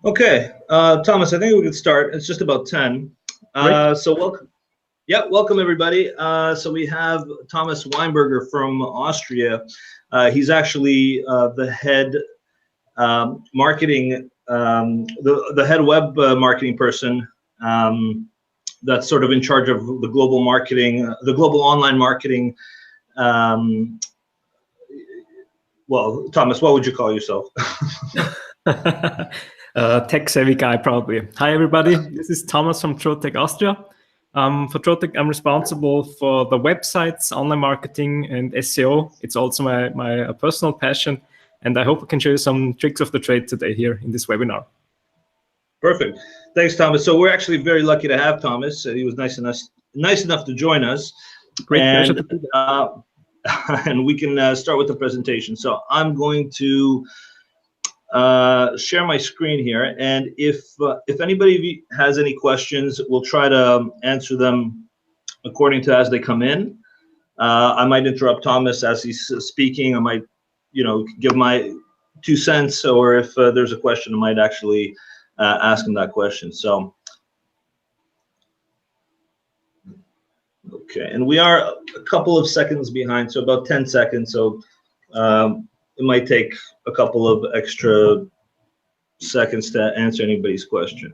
Okay, Thomas, I think we could start. It's just about 10. So welcome. Yeah, welcome everybody. So we have Thomas Weinberger from Austria. He's actually the head marketing, the head web marketing person that's sort of in charge of the global marketing, the global online marketing. Well, Thomas, what would you call yourself? Tech-savvy guy, probably. Hi, everybody. This is Thomas from Trotec Austria. For Trotec, I'm responsible for the websites, online marketing, and SEO. It's also my personal passion, and I hope I can show you some tricks of the trade today here in this webinar. Perfect. Thanks, Thomas. So we're actually very lucky to have Thomas. He was nice enough to join us. Great pleasure to be there. And we can start with the presentation. So I'm going to share my screen here, and if anybody has any questions, we'll try to answer them according to as they come in. I might interrupt Thomas as he's speaking. I might, give my 2 cents, or if there's a question, I might actually ask him that question. So, okay, and we are a couple of seconds behind, so about 10 seconds. So it might take a couple of extra seconds to answer anybody's question.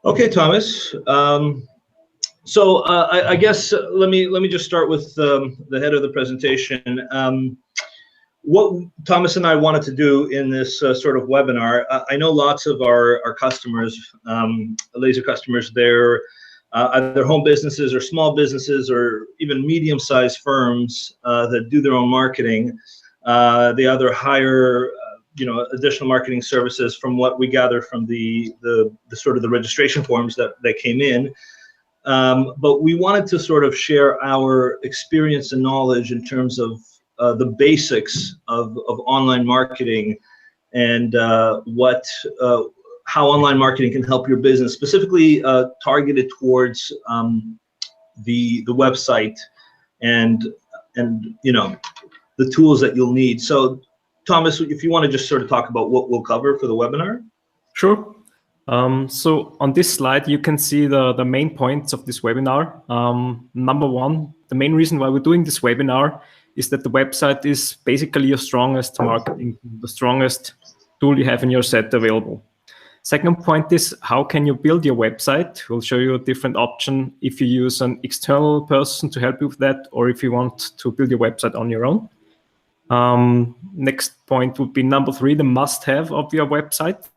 Okay, Thomas. So I guess let me just start with the head of the presentation. What Thomas and I wanted to do in this sort of webinar, I know lots of our customers, laser customers, they're either home businesses or small businesses or even medium-sized firms that do their own marketing. They either hire additional marketing services, from what we gather from the sort of the registration forms that came in. But we wanted to sort of share our experience and knowledge in terms of the basics of online marketing and how online marketing can help your business, specifically targeted towards the website and the tools that you'll need. So, Thomas, if you want to just sort of talk about what we'll cover for the webinar. Sure. So on this slide, you can see the main points of this webinar. Number one, the main reason why we're doing this webinar is that the website is basically your strongest marketing, the strongest tool you have in your set available. Second point is, how can you build your website? We'll show you a different option if you use an external person to help you with that, or if you want to build your website on your own. Next point would be number 3, the must-have of your website.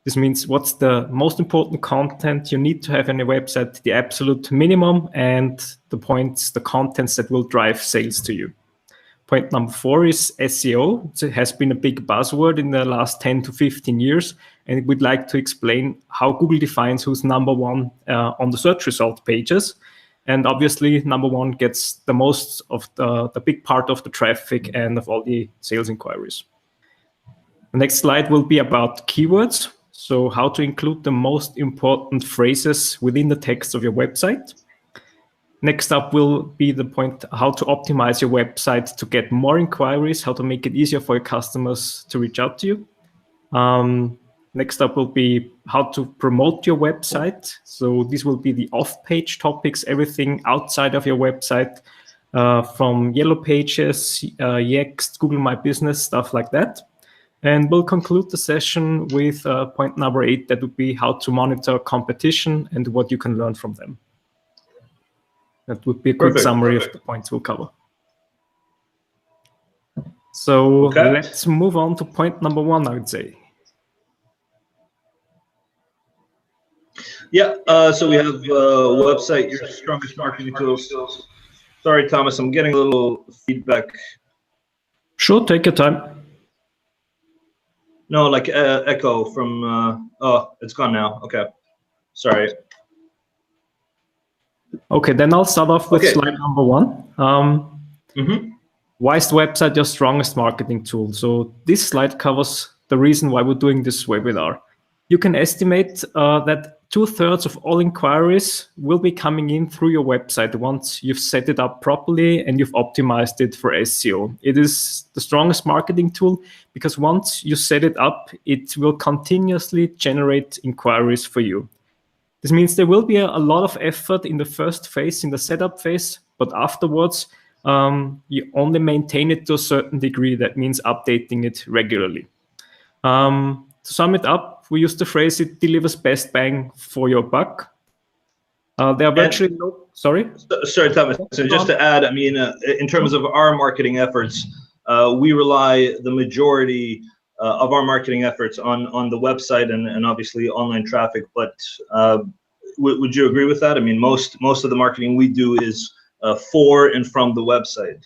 This means what's the most important content you need to have on your website, the absolute minimum, and the contents that will drive sales to you. Point number 4 is SEO. It has been a big buzzword in the last 10 to 15 years, and we'd like to explain how Google defines who's number 1 on the search result pages. And obviously, number 1 gets the most of the big part of the traffic and of all the sales inquiries. The next slide will be about keywords. So how to include the most important phrases within the text of your website. Next up will be the point how to optimize your website to get more inquiries, how to make it easier for your customers to reach out to you. Next up will be how to promote your website. So these will be the off-page topics, everything outside of your website, from yellow pages, Yext, Google My Business, stuff like that. And we'll conclude the session with point number 8, that would be how to monitor competition and what you can learn from them. That would be a quick summary of the points we'll cover. So let's move on to point number 1, I would say. Yeah, so we have website, your strongest marketing tools. Sorry, Thomas, I'm getting a little feedback. Sure, take your time. No, like echo from, oh, it's gone now. Okay, sorry. Okay, then I'll start off with slide number 1. Why is the website your strongest marketing tool? So this slide covers the reason why we're doing this webinar. You can estimate that 2/3 of all inquiries will be coming in through your website once you've set it up properly and you've optimized it for SEO. It is the strongest marketing tool because once you set it up, it will continuously generate inquiries for you. This means there will be a lot of effort in the first phase, in the setup phase, but afterwards, you only maintain it to a certain degree. That means updating it regularly. To sum it up, we use the phrase, it delivers best bang for your buck. There are virtually no, sorry? Sorry, Thomas. So just to add, I mean, in terms of our marketing efforts, we rely the majority of our marketing efforts on the website and obviously online traffic. But would you agree with that? I mean, most of the marketing we do is for and from the website.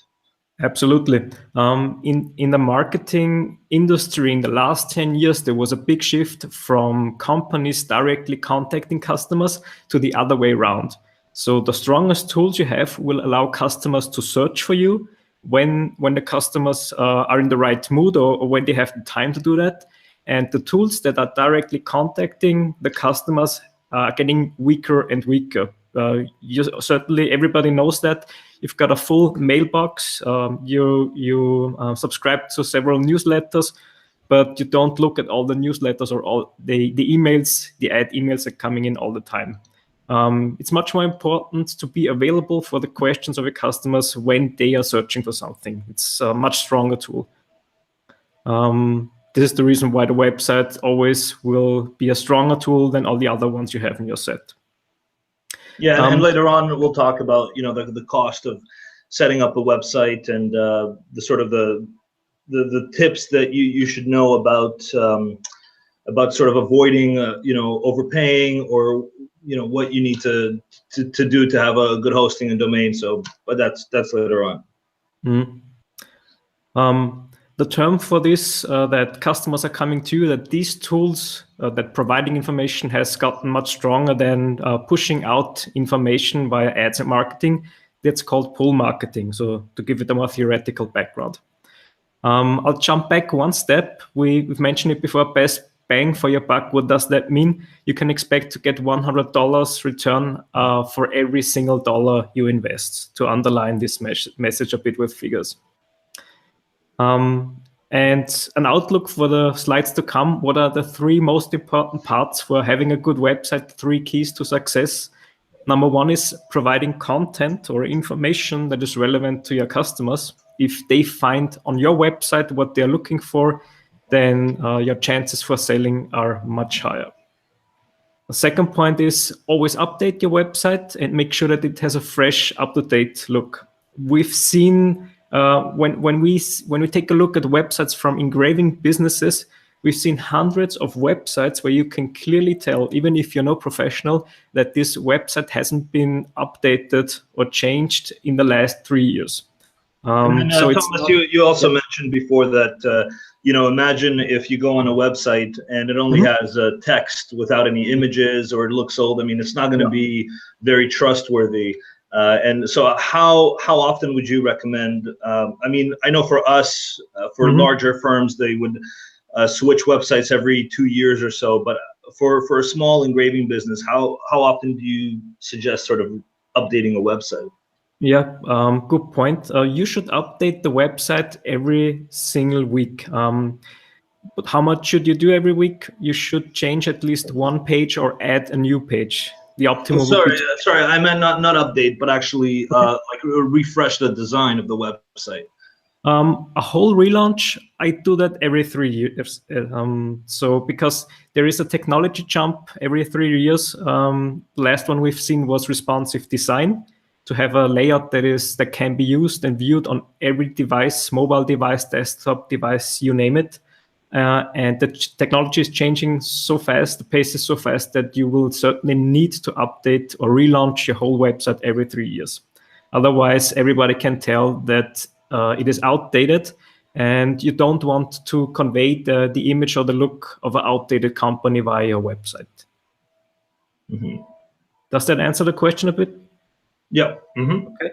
Absolutely. In the marketing industry in the last 10 years, there was a big shift from companies directly contacting customers to the other way around. So the strongest tools you have will allow customers to search for you when the customers are in the right mood or when they have the time to do that. And the tools that are directly contacting the customers are getting weaker and weaker. Certainly everybody knows that. You've got a full mailbox, you subscribe to several newsletters, but you don't look at all the newsletters or all the emails, the ad emails are coming in all the time. It's much more important to be available for the questions of your customers when they are searching for something. It's a much stronger tool. This is the reason why the website always will be a stronger tool than all the other ones you have in your set. Yeah, and later on we'll talk about the cost of setting up a website and the sort of the tips that you should know about sort of avoiding overpaying or what you need to do to have a good hosting and domain. So, but that's later on. The term for this that customers are coming to, that these tools that providing information has gotten much stronger than pushing out information via ads and marketing. That's called pull marketing. So to give it a more theoretical background, I'll jump back one step. We've mentioned it before, best bang for your buck. What does that mean? You can expect to get $100 return for every single dollar you invest, to underline this message a bit with figures. And an outlook for the slides to come. What are the 3 most important parts for having a good website? 3 keys to success. Number 1 is providing content or information that is relevant to your customers. If they find on your website what they're looking for, then your chances for selling are much higher. The second point is always update your website and make sure that it has a fresh, up-to-date look. We've seen when we take a look at websites from engraving businesses, we've seen hundreds of websites where you can clearly tell, even if you're no professional, that this website hasn't been updated or changed in the last 3 years. So Thomas, you also mentioned before that imagine if you go on a website and it only has text without any images, or it looks old. I mean, it's not going to be very trustworthy. And so how often would you recommend? I mean, I know for us, for larger firms, they would switch websites every 2 years or so. But for a small engraving business, how often do you suggest sort of updating a website? Yeah, good point. You should update the website every single week. But how much should you do every week? You should change at least one page or add a new page. The optimal. Sorry, I meant not update, but actually like refresh the design of the website. A whole relaunch, I do that every 3 years. So because there is a technology jump every 3 years. The last one we've seen was responsive design, to have a layout that can be used and viewed on every device, mobile device, desktop device, you name it. And the technology is changing so fast, the pace is so fast that you will certainly need to update or relaunch your whole website every 3 years. Otherwise, everybody can tell that it is outdated, and you don't want to convey the image or the look of an outdated company via your website. Does that answer the question a bit? Yeah. Okay.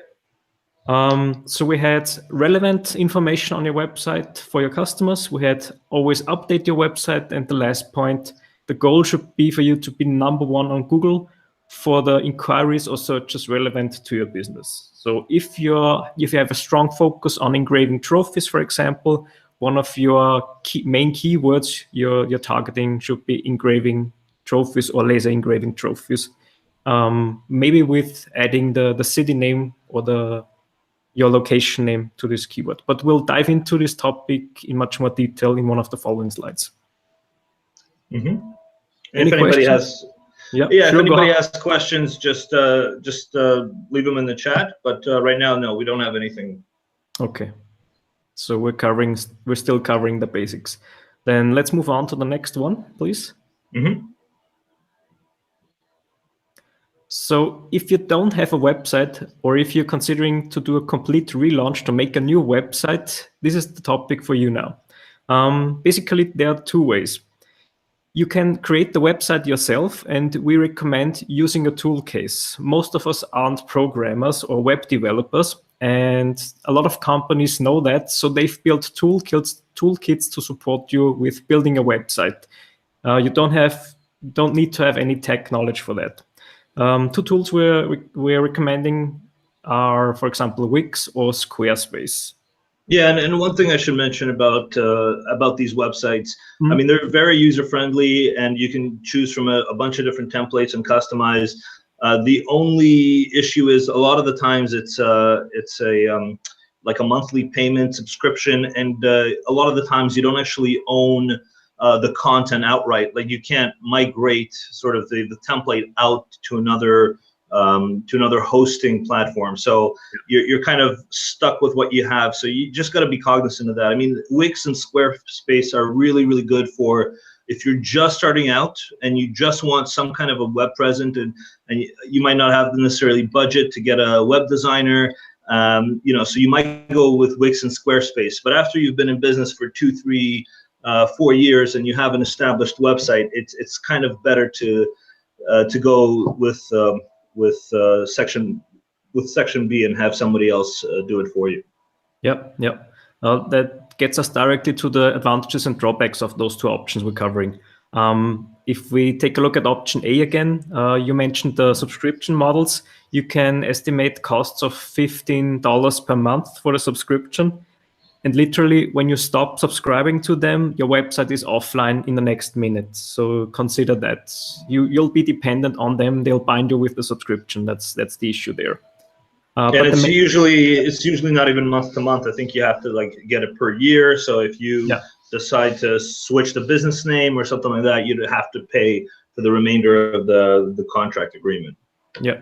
So we had relevant information on your website for your customers. We had always update your website. And the last point, the goal should be for you to be #1 on Google for the inquiries or searches relevant to your business. So if you have a strong focus on engraving trophies, for example, one of your main keywords you're targeting should be engraving trophies or laser engraving trophies. Maybe with adding the city name or your location name to this keyword. But we'll dive into this topic in much more detail in one of the following slides. Mm-hmm. Any if anybody questions? has, yeah, sure, if anybody has questions, just leave them in the chat. But right now, no, we don't have anything. Okay, so we're still covering the basics. Then let's move on to the next one, please. Mm-hmm. So if you don't have a website, or if you're considering to do a complete relaunch to make a new website, this is the topic for you now. Basically, there are two ways. You can create the website yourself, and we recommend using a tool case. Most of us aren't programmers or web developers, and a lot of companies know that, so they've built toolkits to support you with building a website. You don't need to have any tech knowledge for that. Two tools we're recommending are, for example, Wix or Squarespace. Yeah, and one thing I should mention about these websites, I mean, they're very user-friendly, and you can choose from a bunch of different templates and customize. The only issue is a lot of the times it's like a monthly payment subscription, and a lot of the times you don't actually own the content outright. Like, you can't migrate sort of the template out to another hosting platform. So you're kind of stuck with what you have. So you just got to be cognizant of that. I mean, Wix and Squarespace are really, really good for if you're just starting out and you just want some kind of a web presence, and you might not have necessarily budget to get a web designer. So you might go with Wix and Squarespace. But after you've been in business for 2, 3, 4 years and you have an established website, it's kind of better to go with section B and have somebody else do it for you. Yep. That gets us directly to the advantages and drawbacks of those two options we're covering. If we take a look at option A again, you mentioned the subscription models. You can estimate costs of $15 per month for the subscription. And literally, when you stop subscribing to them, your website is offline in the next minute. So consider that. You'll be dependent on them. They'll bind you with the subscription. That's the issue there. And it's usually not even month to month. I think you have to get it per year. So if you decide to switch the business name or something like that, you'd have to pay for the remainder of the contract agreement. Yeah.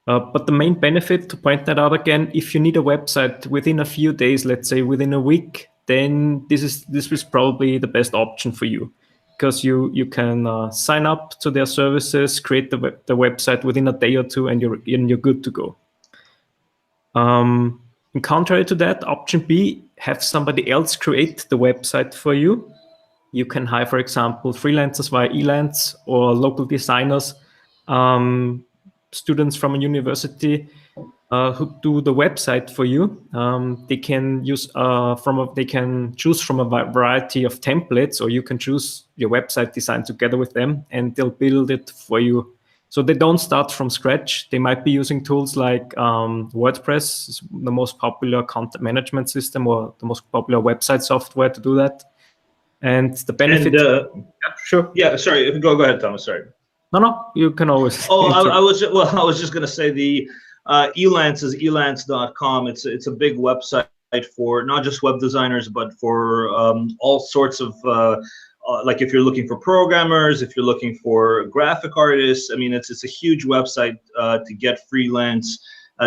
But the main benefit, to point that out again, if you need a website within a few days, let's say within a week, then this is probably the best option for you, because you can sign up to their services, create the website within a day or two, and you're good to go. In contrary to that, option B, have somebody else create the website for you. You can hire, for example, freelancers via Elance or local designers, students from a university who do the website for you. They can choose from a variety of templates, or you can choose your website design together with them, and they'll build it for you. So they don't start from scratch. They might be using tools like WordPress, the most popular content management system or the most popular website software to do that. And the benefit. Sure. Yeah. Sorry. Go ahead, Thomas. Sorry. No. You can always. Oh, I was just going to say the Elance is elance.com. It's a big website for not just web designers, but for all sorts of. Like if you're looking for programmers, if you're looking for graphic artists, I mean, it's a huge website to get freelance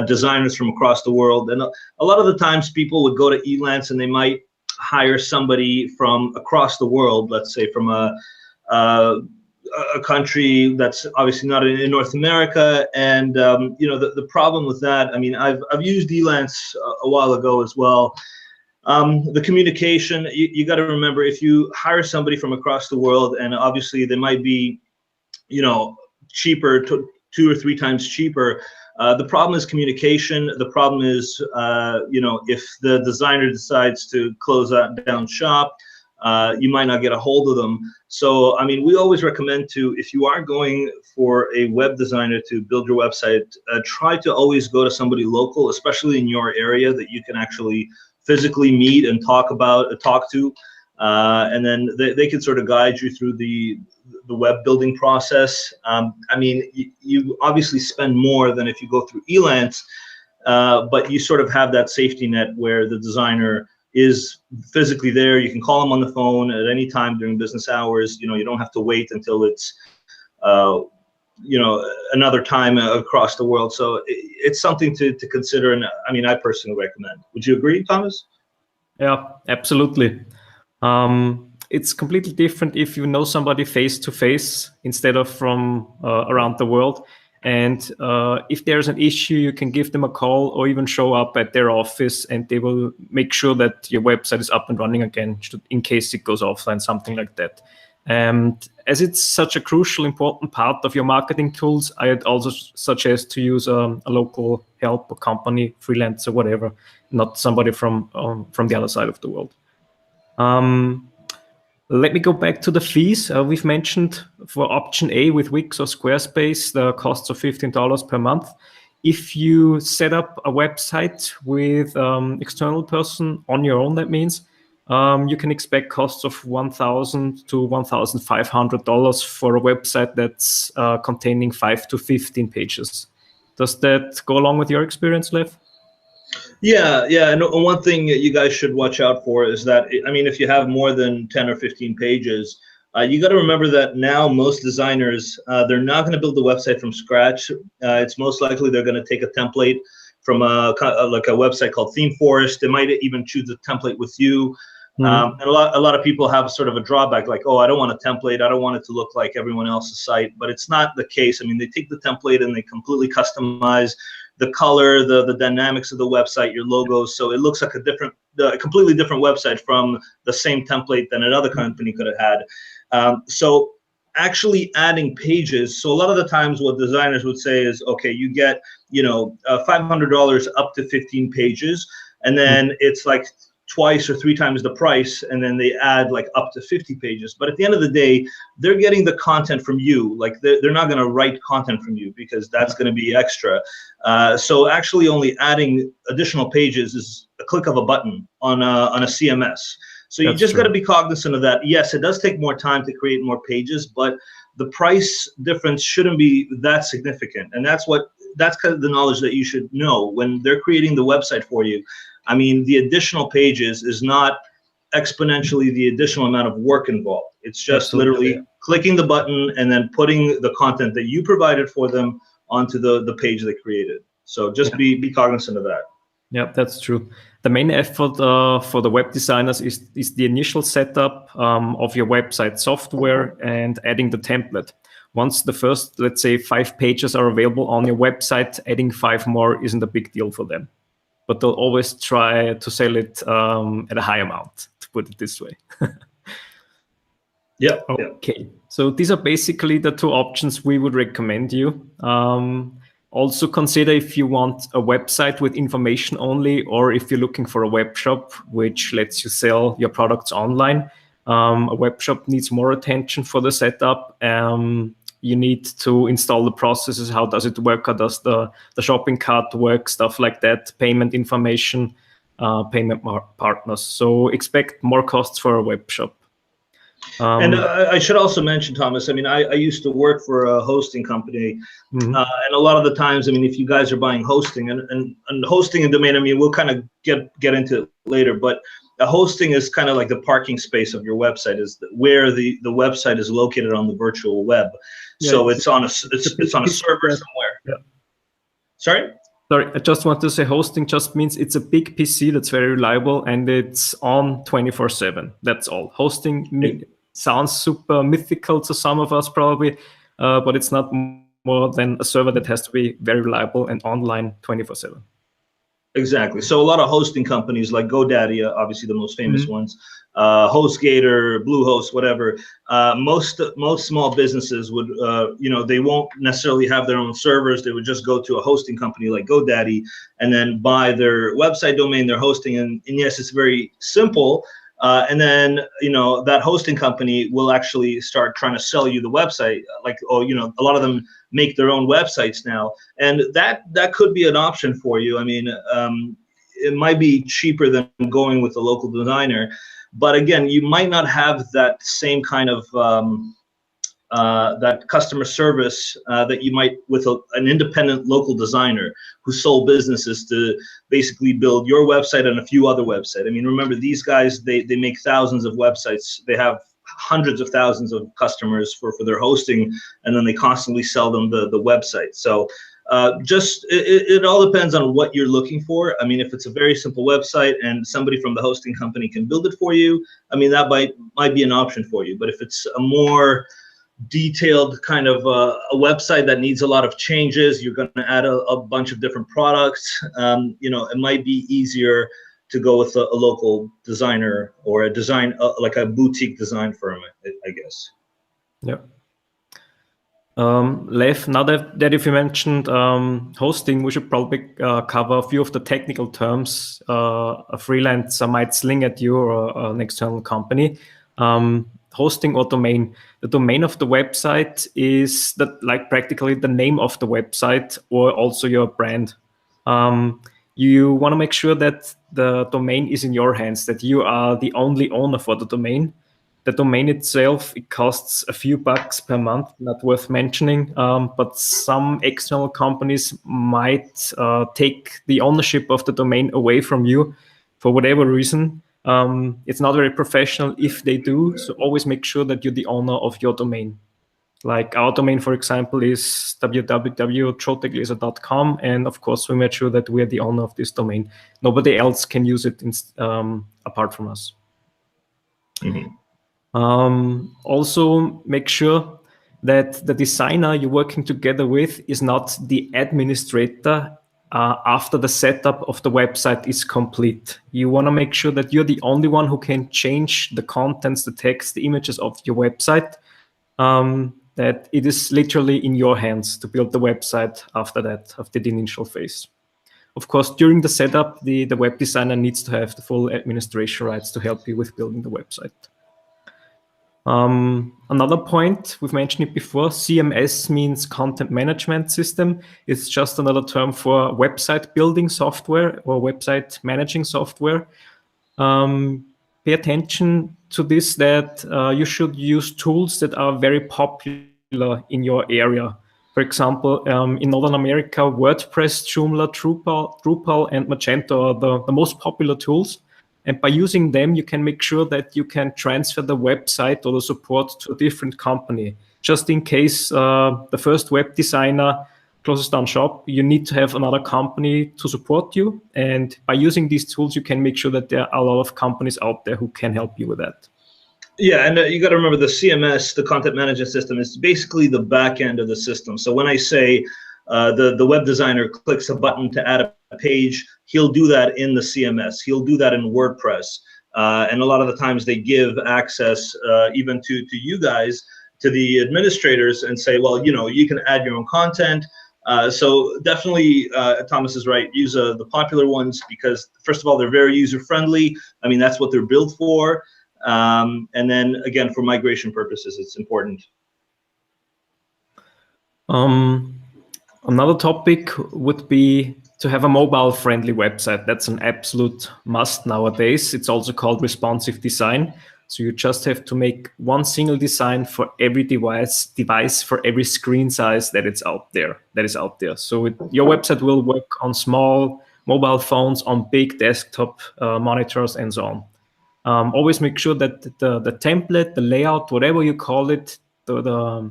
designers from across the world. And a lot of the times people would go to Elance and they might hire somebody from across the world, let's say from a country that's obviously not in North America. And, the problem with that, I mean, I've used Elance a while ago as well. The communication, you got to remember, if you hire somebody from across the world, and obviously they might be, cheaper, 2 or 3 times cheaper. The problem is communication. The problem is, if the designer decides to close down shop, you might not get a hold of them. So, I mean, we always recommend to, if you are going for a web designer to build your website, try to always go to somebody local, especially in your area, that you can actually physically meet and talk to, and then they can sort of guide you through the web building process. I mean, you obviously spend more than if you go through Elance, but you sort of have that safety net where the designer is physically there. You can call them on the phone at any time during business hours. You know, you don't have to wait until it's you know, another time across the world. So it's something to consider, and I mean, I personally recommend. Would you agree, Thomas? Yeah, absolutely. It's completely different if you know somebody face to face instead of from around the world. And if there's an issue, you can give them a call or even show up at their office, and they will make sure that your website is up and running again in case it goes offline, something like that. And as it's such a crucial, important part of your marketing tools, I'd also suggest to use a local help, a company, freelancer, whatever, not somebody from the other side of the world. Let me go back to the fees. We've mentioned for option A with Wix or Squarespace, the costs of $15 per month. If you set up a website with external person on your own, that means you can expect costs of $1,000 to $1,500 for a website that's containing 5 to 15 pages. Does that go along with your experience, Lev? Yeah, and one thing that you guys should watch out for is that, I mean, if you have more than 10 or 15 pages, you got to remember that now most designers, they're not going to build the website from scratch. It's most likely they're going to take a template from like a website called Theme Forest. They might even choose a template with you. And a lot of people have sort of a drawback, like, oh, I don't want a template. I don't want it to look like everyone else's site. But it's not the case. I mean, they take the template and they completely customize the color, the dynamics of the website, your logos, so it looks like a completely different website from the same template that another company could have had. So actually adding pages. So a lot of the times, what designers would say is, okay, you get, you know, $500 up to 15 pages, and then it's like twice or three times the price, and then they add like up to 50 pages. But at the end of the day, they're getting the content from you. Like they're not going to write content from you because that's going to be extra. So actually only adding additional pages is a click of a button on a CMS. So you just got to be cognizant of that. Yes, it does take more time to create more pages, but the price difference shouldn't be that significant. And that's kind of the knowledge that you should know when they're creating the website for you. I mean, the additional pages is not exponentially the additional amount of work involved. It's just literally clicking the button and then putting the content that you provided for them onto the page they created. So just be cognizant of that. Yeah, that's true. The main effort for the web designers is the initial setup of your website software and adding the template. Once the first, let's say, 5 pages are available on your website, adding 5 more isn't a big deal for them. But they'll always try to sell it at a high amount, to put it this way. Yeah. Okay. So these are basically the 2 options we would recommend you. Also consider if you want a website with information only, or if you're looking for a web shop which lets you sell your products online. A web shop needs more attention for the setup. You need to install the processes. How does it work? How does the shopping cart work? Stuff like that. Payment information, payment partners. So expect more costs for a web shop. And I should also mention, Thomas, I mean, I used to work for a hosting company. And a lot of the times, I mean, if you guys are buying hosting and hosting and domain, I mean, we'll kind of get into it later, but hosting is kind of like the parking space of your website, is where the website is located on the virtual web. Yeah, so it's on a server somewhere. Yeah. Sorry, I just want to say hosting just means it's a big PC that's very reliable and it's on 24/7. That's all. Hosting sounds super mythical to some of us probably, but it's not more than a server that has to be very reliable and online 24/7. Exactly. So a lot of hosting companies like GoDaddy, obviously the most famous ones, HostGator, Bluehost, whatever. Most small businesses would, you know, they won't necessarily have their own servers. They would just go to a hosting company like GoDaddy and then buy their website domain, their hosting. And yes, it's very simple. and then that hosting company will actually start trying to sell you the website. Like, oh, a lot of them make their own websites now, and that could be an option for you. I mean, it might be cheaper than going with a local designer, but again, you might not have that same kind of that customer service that you might with an independent local designer whose sole business is to basically build your website and a few other websites. I mean, remember, these guys, they make thousands of websites. They have hundreds of thousands of customers for their hosting, and then they constantly sell them the website. So it all depends on what you're looking for. I mean, if it's a very simple website and somebody from the hosting company can build it for you, I mean, that might be an option for you. But if it's a more detailed kind of a website that needs a lot of changes, you're going to add a bunch of different products, it might be easier to go with a local designer or a design, like a boutique design firm, I guess. Yeah. Lev, now that if you mentioned hosting, we should probably cover a few of the technical terms a freelancer might sling at you or an external company. Hosting or domain. The domain of the website is practically the name of the website or also your brand. You want to make sure that the domain is in your hands, that you are the only owner for the domain. The domain itself, it costs a few bucks per month, not worth mentioning, but some external companies might take the ownership of the domain away from you for whatever reason. It's not very professional if they do, so always make sure that you're the owner of your domain. Like our domain, for example, is www.troteclaser.com, and of course we made sure that we're the owner of this domain. Nobody else can use it apart from us. Mm-hmm. Also make sure that the designer you're working together with is not the administrator after the setup of the website is complete. You want to make sure that you're the only one who can change the contents, the text, the images of your website, that it is literally in your hands to build the website after that, after the initial phase. Of course, during the setup, the web designer needs to have the full administration rights to help you with building the website. Another point, we've mentioned it before, CMS means content management system. It's just another term for website building software or website managing software. Pay attention to this, that you should use tools that are very popular in your area. For example, in Northern America, WordPress, Joomla, Drupal, and Magento are the most popular tools. And by using them, you can make sure that you can transfer the website or the support to a different company. Just in case the first web designer closes down shop, you need to have another company to support you. And by using these tools, you can make sure that there are a lot of companies out there who can help you with that. Yeah, and you got to remember the CMS, the content management system, is basically the back end of the system. So when I say the web designer clicks a button to add a page, he'll do that in the CMS. He'll do that in WordPress. And a lot of the times they give access even to you guys, to the administrators, and say, well, you can add your own content. So definitely, Thomas is right. Use the popular ones because, first of all, they're very user-friendly. I mean, that's what they're built for. And then, again, for migration purposes, it's important. Another topic would be to have a mobile-friendly website. That's an absolute must nowadays. It's also called responsive design. So you just have to make one single design for every device for every screen size that is out there. So your website will work on small mobile phones, on big desktop monitors, and so on. Always make sure that the template, the layout, whatever you call it, the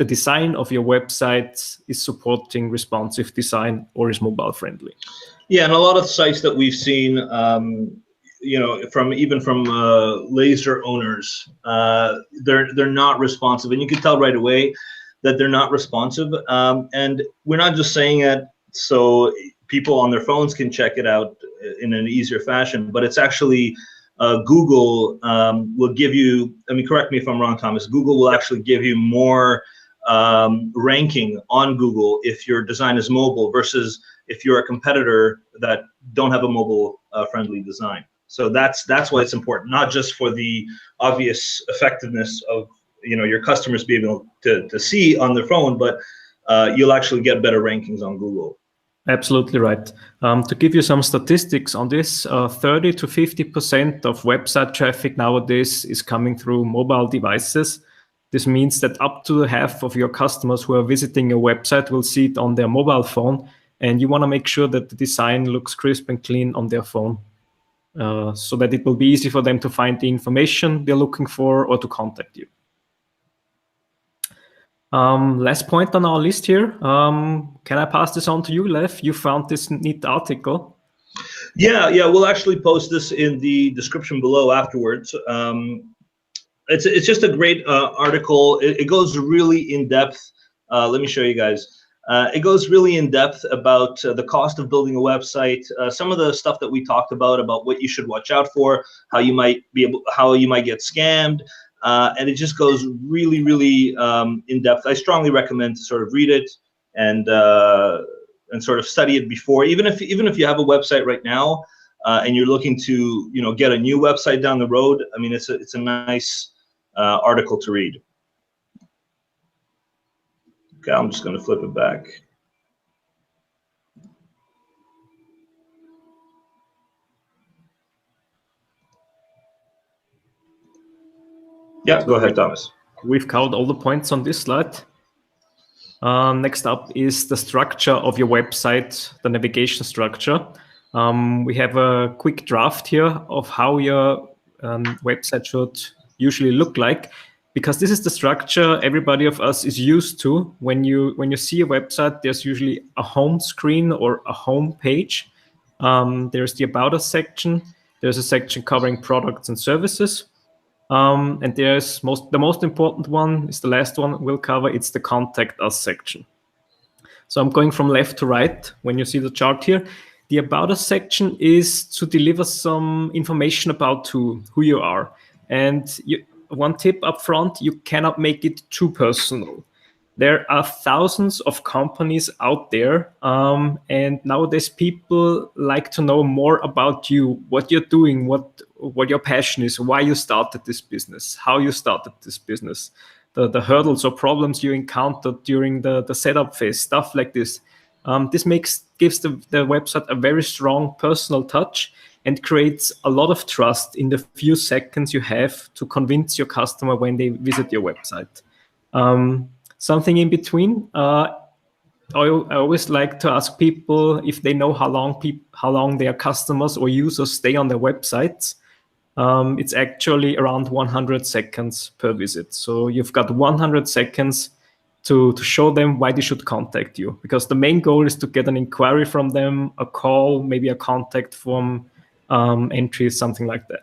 design of your website is supporting responsive design or is mobile friendly. Yeah, and a lot of sites that we've seen, from laser owners, they're not responsive, and you can tell right away that they're not responsive. And we're not just saying it so people on their phones can check it out in an easier fashion, but it's actually Google will give you. I mean, correct me if I'm wrong, Thomas. Google will actually give you more ranking on Google if your design is mobile versus if you're a competitor that don't have a mobile friendly design. So that's why it's important, not just for the obvious effectiveness of your customers being able to see on their phone, but you'll actually get better rankings on Google. Absolutely right. To give you some statistics on this, 30 to 50% of website traffic nowadays is coming through mobile devices. This means that up to half of your customers who are visiting your website will see it on their mobile phone, and you want to make sure that the design looks crisp and clean on their phone, so that it will be easy for them to find the information they're looking for or to contact you. Last point on our list here. Can I pass this on to you, Lev? You found this neat article. Yeah, we'll actually post this in the description below afterwards. It's just a great article. It goes really in depth. Let me show you guys. It goes really in depth about the cost of building a website, some of the stuff that we talked about what you should watch out for, how you might get scammed, and it just goes really, really in depth. I strongly recommend to sort of read it and sort of study it before, even if you have a website right now and you're looking to get a new website down the road. I mean, it's a nice article to read. Okay, I'm just going to flip it back. Yeah, go ahead, Thomas. We've covered all the points on this slide. Next up is the structure of your website, the navigation structure. We have a quick draft here of how your website should usually look like, because this is the structure everybody of us is used to. When you see a website, there's usually a home screen or a home page. There's the About Us section. There's a section covering products and services. And there's the most important one is the last one we'll cover. It's the Contact Us section. So I'm going from left to right when you see the chart here. The About Us section is to deliver some information about who you are. And one tip up front, you cannot make it too personal. There are thousands of companies out there, and nowadays people like to know more about you, what you're doing, what your passion is, why you started this business, how you started this business, the hurdles or problems you encountered during the setup phase, stuff like this. This gives the website a very strong personal touch and creates a lot of trust in the few seconds you have to convince your customer when they visit your website. Something in between, I always like to ask people if they know how long their customers or users stay on their websites. It's actually around 100 seconds per visit. So you've got 100 seconds to show them why they should contact you, because the main goal is to get an inquiry from them, a call, maybe a contact form entry, something like that.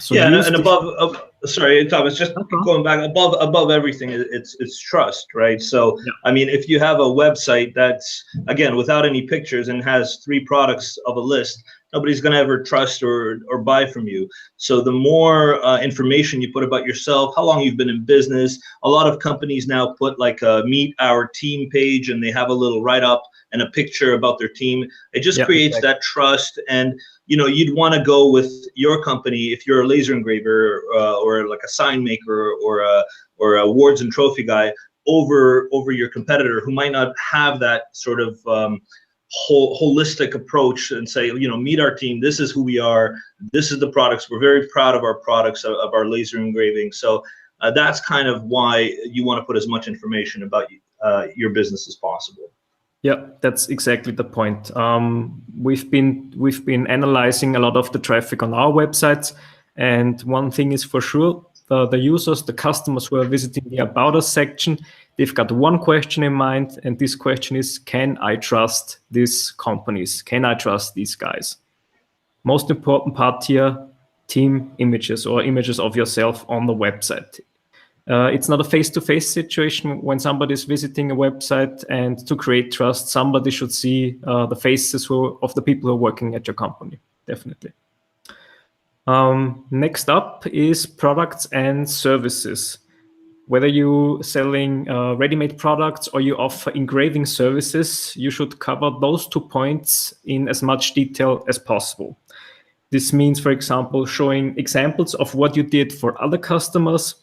So yeah, and above, sorry, Thomas, just going back, above everything, it's trust, right? So, yeah. I mean, if you have a website that's, again, without any pictures and has 3 products of a list, nobody's going to ever trust or buy from you. So the more information you put about yourself, how long you've been in business, a lot of companies now put like a meet our team page, and they have a little write-up and a picture about their team. It just creates that trust. And you'd want to go with your company if you're a laser engraver or like a sign maker or a awards and trophy guy over your competitor who might not have that sort of holistic approach and say, meet our team. This is who we are. This is the products. We're very proud of our products, of our laser engraving. So that's kind of why you want to put as much information about your business as possible. Yeah, that's exactly the point. We've been analyzing a lot of the traffic on our websites, and one thing is for sure: the users, the customers who are visiting the About Us section, they've got one question in mind, and this question is: can I trust these companies? Can I trust these guys? Most important part here: team images or images of yourself on the website. It's not a face-to-face situation when somebody is visiting a website, and to create trust, somebody should see the faces of the people who are working at your company, definitely. Next up is products and services. Whether you're selling ready-made products or you offer engraving services, you should cover those 2 points in as much detail as possible. This means, for example, showing examples of what you did for other customers,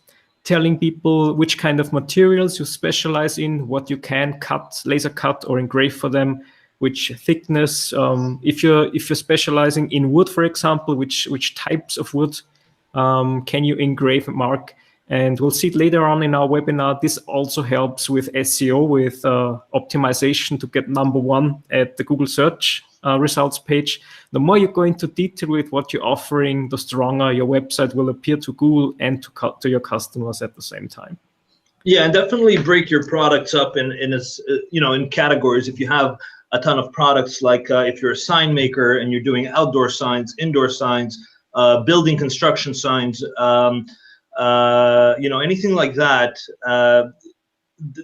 telling people which kind of materials you specialize in, what you can cut, laser cut or engrave for them, which thickness. If you're specializing in wood, for example, which types of wood can you engrave and mark? And we'll see it later on in our webinar. This also helps with SEO, with optimization to get #1 at the Google search results page. The more you go into detail with what you're offering, the stronger your website will appear to Google and to your customers at the same time. Yeah, and definitely break your products up in categories. If you have a ton of products, like if you're a sign maker and you're doing outdoor signs, indoor signs, building construction signs, anything like that,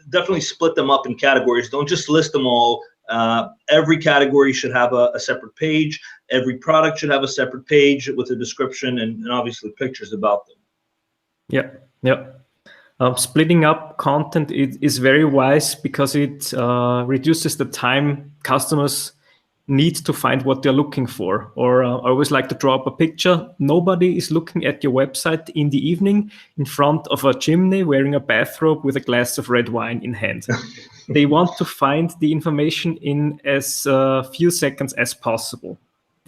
definitely split them up in categories. Don't just list them all. Every category should have a separate page. Every product should have a separate page with a description and obviously pictures about them. Yeah. Splitting up content is very wise because it reduces the time customers need to find what they're looking for. Or I always like to draw up a picture. Nobody is looking at your website in the evening in front of a chimney wearing a bathrobe with a glass of red wine in hand. They want to find the information in as few seconds as possible.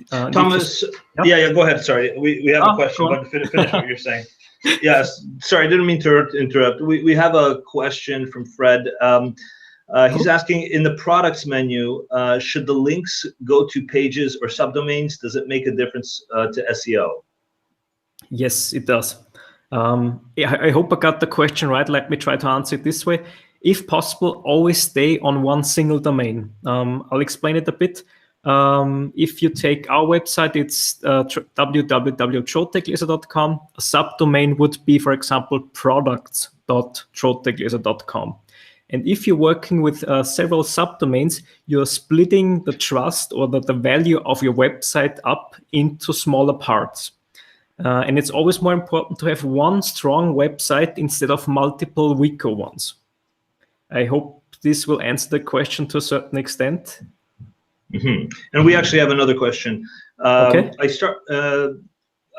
Thomas, yeah, go ahead. Sorry, we have a question, but finish what you're saying. Yes, sorry, I didn't mean to interrupt. We have a question from Fred. He's asking, in the products menu, should the links go to pages or subdomains? Does it make a difference to SEO? Yes, it does. I hope I got the question right. Let me try to answer it this way. If possible, always stay on one single domain. I'll explain it a bit. If you take our website, it's www.troteclaser.com. A subdomain would be, for example, products.troteclaser.com. And if you're working with several subdomains, you're splitting the trust or the value of your website up into smaller parts. And it's always more important to have one strong website instead of multiple weaker ones. I hope this will answer the question to a certain extent. Mm-hmm. And we actually have another question. Okay.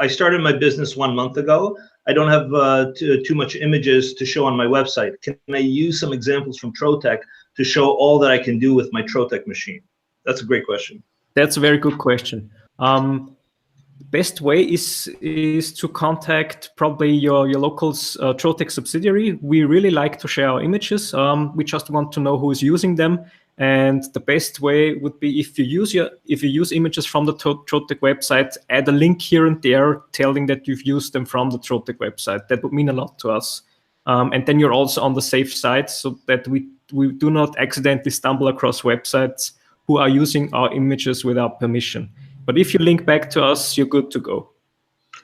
I started my business 1 month ago. I don't have too much images to show on my website. Can I use some examples from Trotec to show all that I can do with my Trotec machine? That's a great question. That's a very good question. Best way is to contact probably your local Trotec subsidiary. We really like to share our images. We just want to know who is using them. And the best way would be if you use images from the Trotec website, add a link here and there telling that you've used them from the Trotec website. That would mean a lot to us. And then you're also on the safe side so that we do not accidentally stumble across websites who are using our images without permission. But if you link back to us, you're good to go.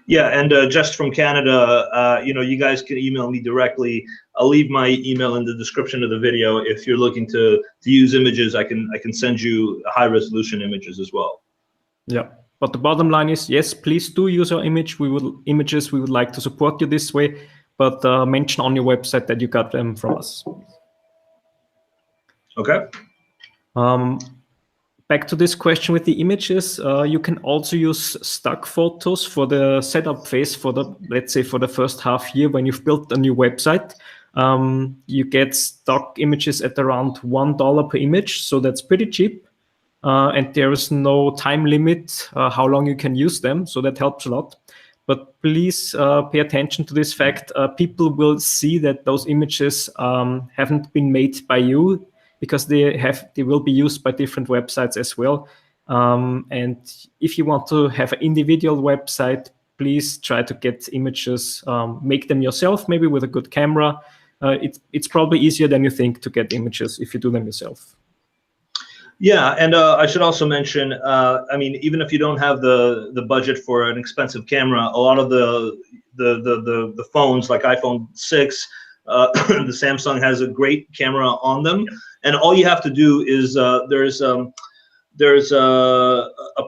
Yeah, and just from Canada, you guys can email me directly. I'll leave my email in the description of the video. If you're looking to use images, I can send you high resolution images as well. Yeah, but the bottom line is, yes, please do use our images. We would like to support you this way, but mention on your website that you got them from us. Okay. Back to this question with the images, you can also use stock photos for the setup phase let's say for the first half year when you've built a new website. You get stock images at around $1 per image, so that's pretty cheap. And there is no time limit how long you can use them, so that helps a lot. But please pay attention to this fact. People will see that those images haven't been made by you, because they will be used by different websites as well. And if you want to have an individual website, please try to get images, make them yourself, maybe with a good camera. It's probably easier than you think to get images if you do them yourself. Yeah, and I should also mention, even if you don't have the budget for an expensive camera, a lot of the phones like iPhone 6, the Samsung has a great camera on them, and all you have to do is there's a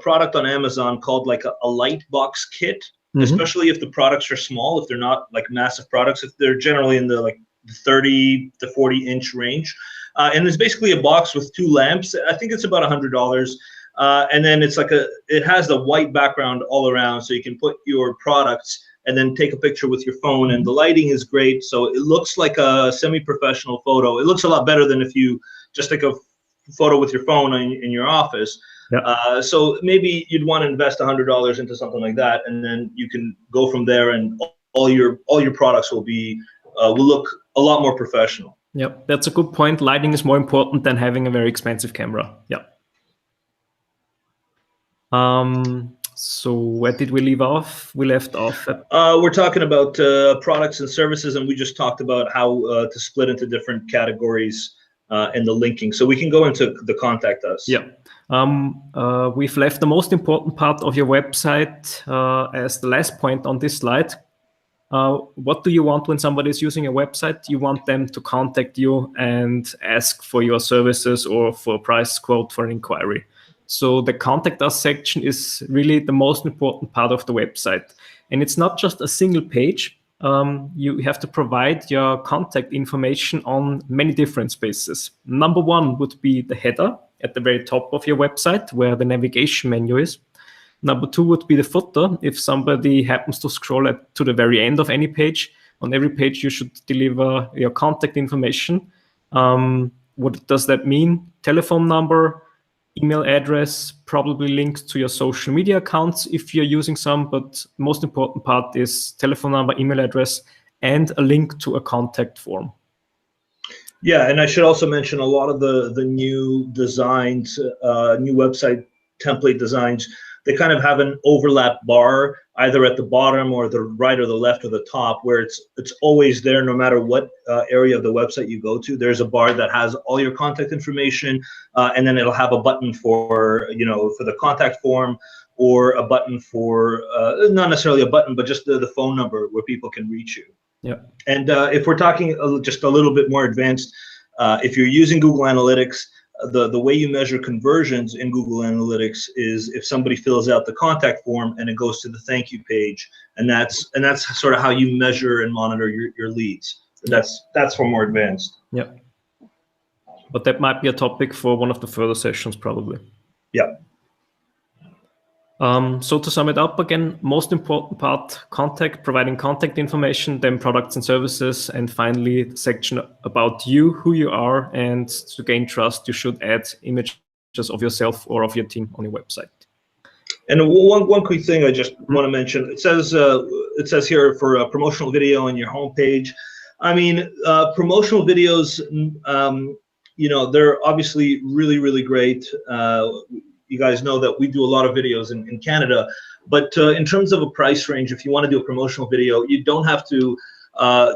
product on Amazon called like a light box kit, especially if the products are small, if they're not like massive products, if they're generally in the like 30 to 40 inch range. And it's basically a box with 2 lamps. I think it's about $100. and then it's like it has the white background all around, so you can put your products and then take a picture with your phone, and the lighting is great, so it looks like a semi-professional photo. It looks a lot better than if you just take a photo with your phone in your office. Yeah. So maybe you'd want to invest $100 into something like that, and then you can go from there, and all your products will look a lot more professional. Yep, that's a good point. Lighting is more important than having a very expensive camera. Yeah. So where did we leave off? We left off at... we're talking about products and services, and we just talked about how to split into different categories and the linking. So we can go into the contact us. Yeah. We've left the most important part of your website as the last point on this slide. What do you want when somebody is using a website? You want them to contact you and ask for your services or for a price quote for an inquiry. So the contact us section is really the most important part of the website. And it's not just a single page. You have to provide your contact information on many different spaces. Number one would be the header at the very top of your website, where the navigation menu is. Number two would be the footer. If somebody happens to scroll to the very end of any page, on every page you should deliver your contact information. What does that mean? Telephone number, email address, probably links to your social media accounts if you're using some, but most important part is telephone number, email address, and a link to a contact form. Yeah, and I should also mention a lot of the new designs, new website template designs, they kind of have an overlap bar either at the bottom or the right or the left or the top, where it's always there no matter what area of the website you go to. There's a bar that has all your contact information, and then it'll have a button for for the contact form, or a button for not necessarily a button, but just the phone number where people can reach you. Yeah. And if we're talking just a little bit more advanced, if you're using Google Analytics, the way you measure conversions in Google Analytics is if somebody fills out the contact form and it goes to the thank you page, and that's sort of how you measure and monitor your leads. That's for more advanced. Yeah. But that might be a topic for one of the further sessions, probably. Yeah. So to sum it up again, most important part, providing contact information, then products and services, and finally the section about you, who you are, and to gain trust, you should add images of yourself or of your team on your website. And one quick thing I just want to mention, it says here for a promotional video on your homepage. I mean, promotional videos, they're obviously really, really great. You guys know that we do a lot of videos in Canada, but in terms of a price range, if you want to do a promotional video, you don't have to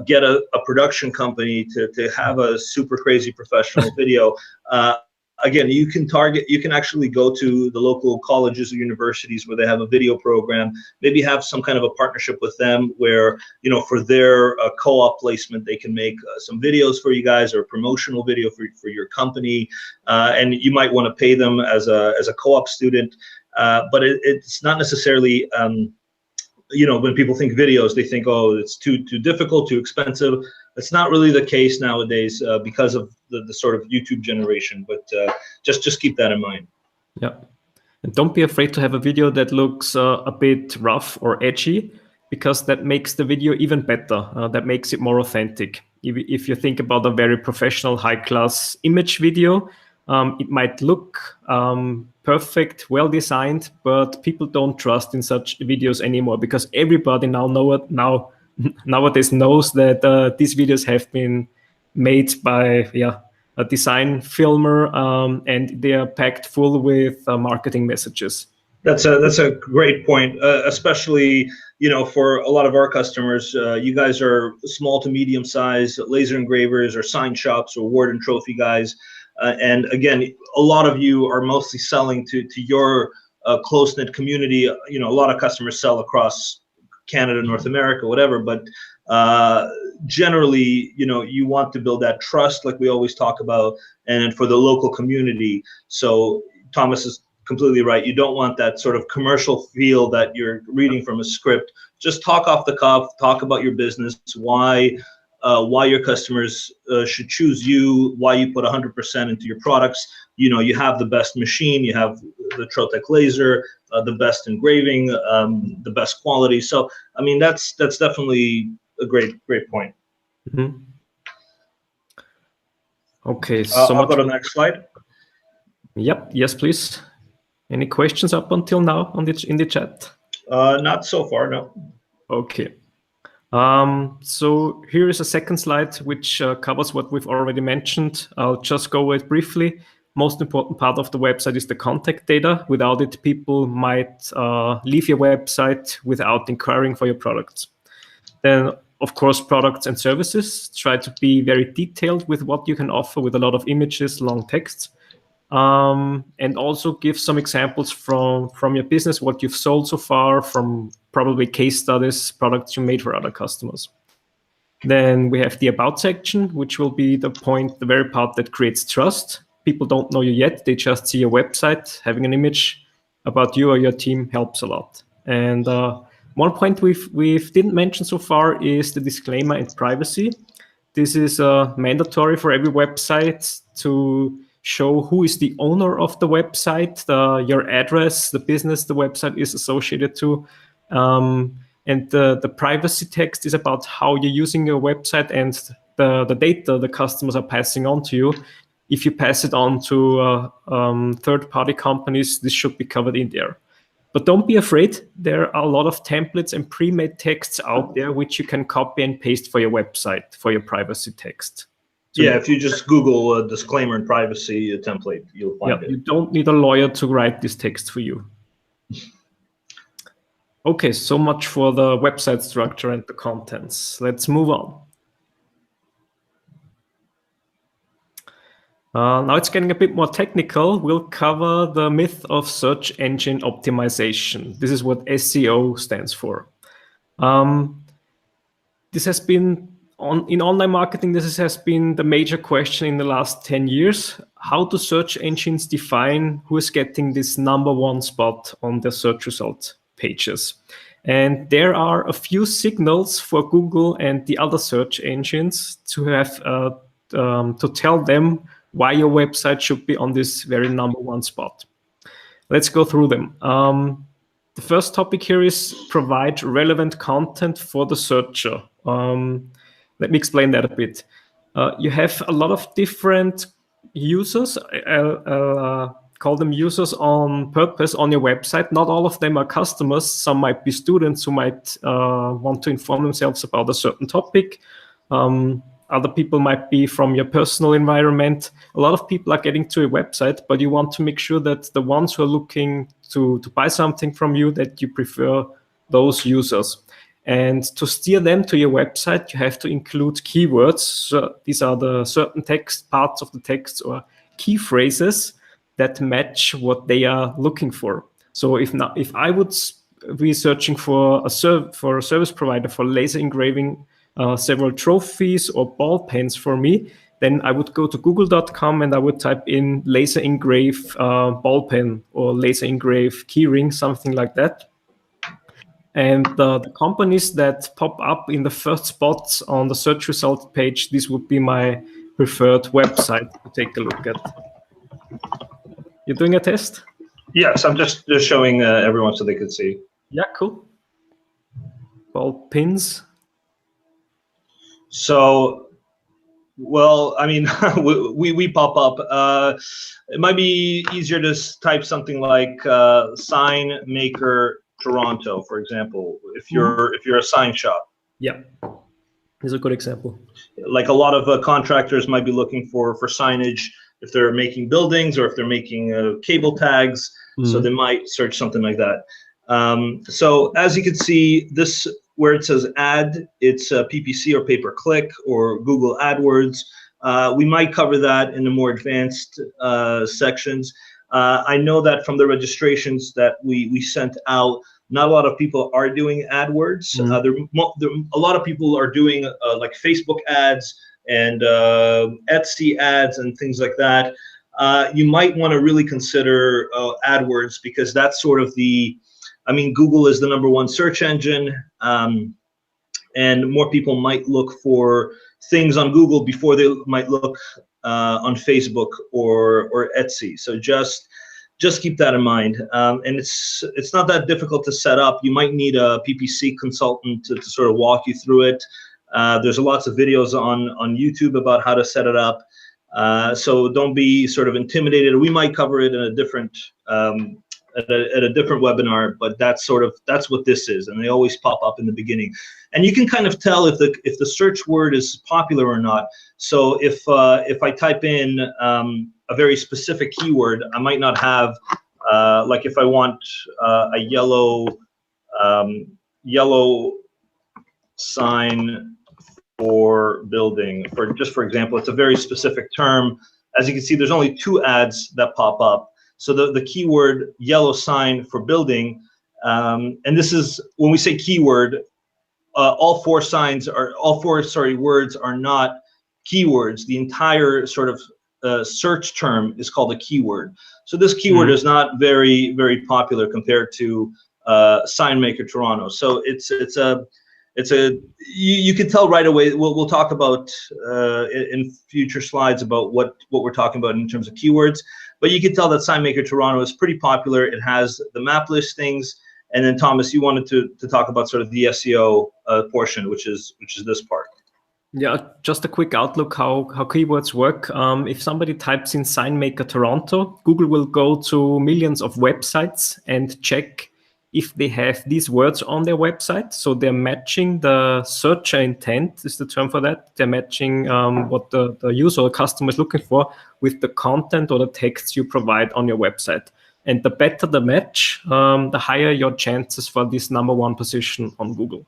get a production company to have a super crazy professional video. Again, you can actually go to the local colleges or universities where they have a video program, maybe have some kind of a partnership with them where, for their co-op placement, they can make some videos for you guys, or a promotional video for your company. And you might want to pay them as a co-op student, but it's not necessarily, when people think videos, they think, oh, it's too difficult, too expensive. It's not really the case nowadays because of the sort of YouTube generation, but just keep that in mind. Yeah, and don't be afraid to have a video that looks a bit rough or edgy, because that makes the video even better. That makes it more authentic. If you think about a very professional, high-class image video, it might look perfect, well designed, but people don't trust in such videos anymore, because everybody nowadays knows that these videos have been made by a design filmer, and they are packed full with marketing messages. That's a great point, especially for a lot of our customers. You guys are small to medium size laser engravers or sign shops or award and trophy guys. And again, a lot of you are mostly selling to your close-knit community. A lot of customers sell across Canada, North America, whatever. But generally, you want to build that trust, like we always talk about, and for the local community. So Thomas is completely right. You don't want that sort of commercial feel that you're reading from a script. Just talk off the cuff, talk about your business, why why your customers should choose you, why you put 100% into your products. You know, you have the best machine, you have the Trotec Laser, the best engraving, the best quality. So, I mean, that's definitely a great point. Mm-hmm. Okay, I'll go to the next slide. Yep. Yes, please. Any questions up until now in the chat? Not so far, no. Okay. So here is a second slide which covers what we've already mentioned. I'll just go over it briefly. Most important part of the website is the contact data. Without it, people might leave your website without inquiring for your products. Then, of course, products and services. Try to be very detailed with what you can offer, with a lot of images, long text. And also give some examples from your business, what you've sold so far, from probably case studies, products you made for other customers. Then we have the about section, which will be the very part that creates trust. People don't know you yet, they just see your website. Having an image about you or your team helps a lot. And one point we didn't mention so far is the disclaimer and privacy. This is mandatory for every website to show who is the owner of the website, your address, the business the website is associated to. And the privacy text is about how you're using your website and the data the customers are passing on to you. If you pass it on to third-party companies, this should be covered in there. But don't be afraid. There are a lot of templates and pre-made texts out there which you can copy and paste for your website, for your privacy text. So yeah, if you just Google disclaimer and privacy template, you'll find it. You don't need a lawyer to write this text for you. Okay, so much for the website structure and the contents. Let's move on. Now it's getting a bit more technical. We'll cover the myth of search engine optimization. This is what SEO stands for. This has been in online marketing. This has been the major question in the last 10 years. How do search engines define who is getting this #1 spot on their search result pages? And there are a few signals for Google and the other search engines to have to tell them why your website should be on this very #1 spot. Let's go through them. The first topic here is provide relevant content for the searcher. Let me explain that a bit. You have a lot of different users. I'll call them users on purpose on your website. Not all of them are customers. Some might be students who might want to inform themselves about a certain topic. Other people might be from your personal environment. A lot of people are getting to a website, but you want to make sure that the ones who are looking to buy something from you, that you prefer those users. And to steer them to your website, you have to include keywords. So these are the certain text parts of the text or key phrases that match what they are looking for. So if I would be searching for a service provider for laser engraving several trophies or ball pens for me, then I would go to google.com and I would type in laser engrave ball pen or laser engrave keyring, something like that. And the companies that pop up in the first spots on the search result page, this would be my preferred website to take a look at. You're doing a test? Yes, I'm just showing everyone so they could see. Yeah, cool. Ball pins. So, well, I mean, we pop up. It might be easier to type something like sign maker Toronto, for example, if you're a sign shop. Yeah, this is a good example. Like a lot of contractors might be looking for signage if they're making buildings or if they're making cable tags. So they might search something like that. So as you can see, this where it says ad, it's PPC or pay-per-click or Google AdWords. We might cover that in the more advanced sections. I know that from the registrations that we sent out, not a lot of people are doing AdWords. A lot of people are doing like Facebook ads and Etsy ads and things like that. You might want to really consider AdWords, because that's sort of Google is the #1 search engine, and more people might look for things on Google before they might look on Facebook or Etsy. So just keep that in mind. And it's not that difficult to set up. You might need a PPC consultant to sort of walk you through it. There's lots of videos on YouTube about how to set it up. So don't be sort of intimidated. We might cover it in a different at a different webinar, but that's what this is, and they always pop up in the beginning. And you can kind of tell if the search word is popular or not. So if I type in a very specific keyword, I might not have like if I want a yellow sign for building, for example, it's a very specific term. As you can see, there's only 2 ads that pop up. So the keyword yellow sign for building, and this is when we say keyword, all four words are not keywords. The entire sort of search term is called a keyword. So this keyword is not very, very popular compared to sign maker Toronto. So you can tell right away. We'll talk about in future slides about what we're talking about in terms of keywords. But you can tell that sign maker Toronto is pretty popular. It has the map listings, and then Thomas, you wanted to talk about sort of the SEO portion, which is this part. Yeah, just a quick outlook how keywords work. If somebody types in sign maker Toronto, Google will go to millions of websites and check if they have these words on their website. So they're matching the searcher intent, is the term for that. They're matching what the user or customer is looking for with the content or the text you provide on your website. And the better the match, the higher your chances for this #1 position on Google.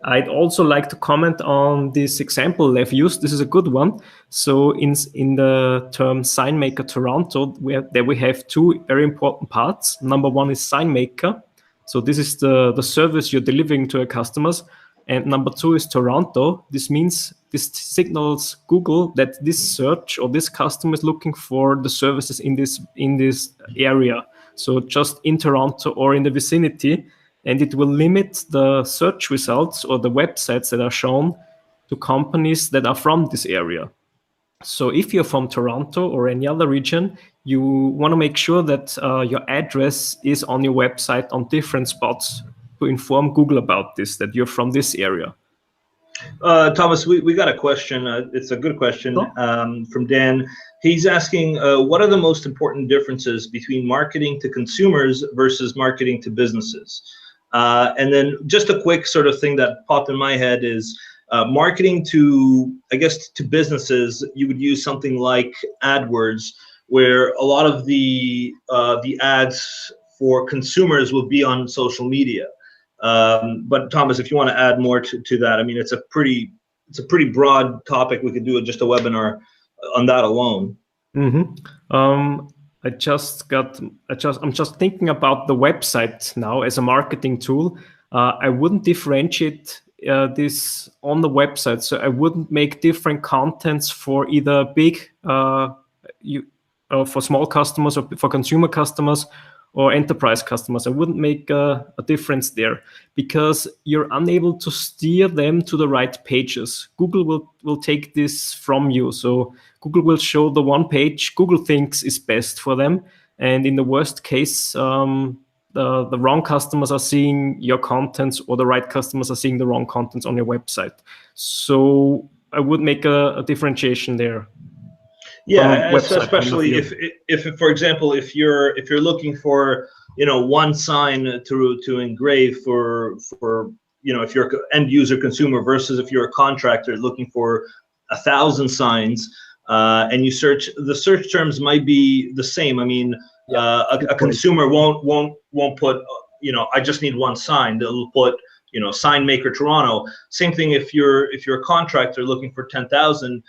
I'd also like to comment on this example they've used. This is a good one. So in the term sign maker Toronto, we have 2 very important parts. #1 is sign maker. So this is the service you're delivering to your customers. And #2 is Toronto. This means this signals Google that this search or this customer is looking for the services in this area. So just in Toronto or in the vicinity. And it will limit the search results or the websites that are shown to companies that are from this area. So if you're from Toronto or any other region, you want to make sure that your address is on your website on different spots to inform Google about this, that you're from this area. Thomas, we got a question. It's a good question from Dan. He's asking, what are the most important differences between marketing to consumers versus marketing to businesses? And then just a quick sort of thing that popped in my head is marketing to, I guess, to businesses, you would use something like AdWords, where a lot of the ads for consumers will be on social media. But Thomas, if you want to add more to that, I mean, it's a pretty broad topic. We could do just a webinar on that alone. I'm just thinking about the website now as a marketing tool. I wouldn't differentiate this on the website. So I wouldn't make different contents for either big, for small customers or for consumer customers or enterprise customers. I wouldn't make a difference there because you're unable to steer them to the right pages. Google will take this from you. So Google will show the one page Google thinks is best for them. And in the worst case, the wrong customers are seeing your contents or the right customers are seeing the wrong contents on your website. So I would make a differentiation there. Yeah, especially if for example, if you're looking for, one sign to engrave for if you're an end user consumer versus if you're a contractor looking for 1,000 signs, and you search, the search terms might be the same. I mean, a consumer won't put, I just need one sign. They'll put, sign maker Toronto. Same thing if you're a contractor looking for 10,000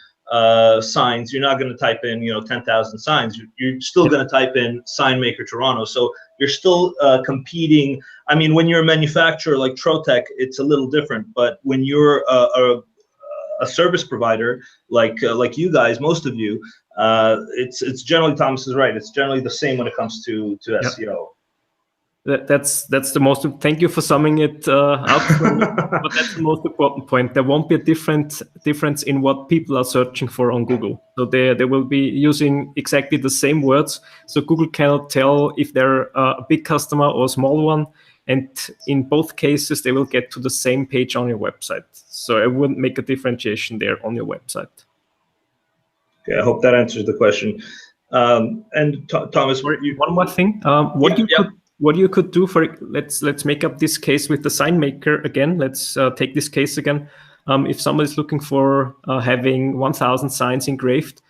signs, you're not going to type in 10,000 signs. You're still going to type in sign maker Toronto. So you're still competing. I mean, when you're a manufacturer like Trotec, it's a little different. But when you're a service provider like you guys, most of you, it's generally, Thomas is right, it's generally the same when it comes to SEO. That's the most. Thank you for summing it up. But that's the most important point. There won't be a difference in what people are searching for on Google. So they will be using exactly the same words. So Google cannot tell if they're a big customer or a small one. And in both cases, they will get to the same page on your website. So I wouldn't make a differentiation there on your website. Okay, I hope that answers the question. And Thomas, one more thing. What you could do for, let's make up this case with the sign maker again. Let's take this case again. If somebody's looking for having 1,000 signs engraved,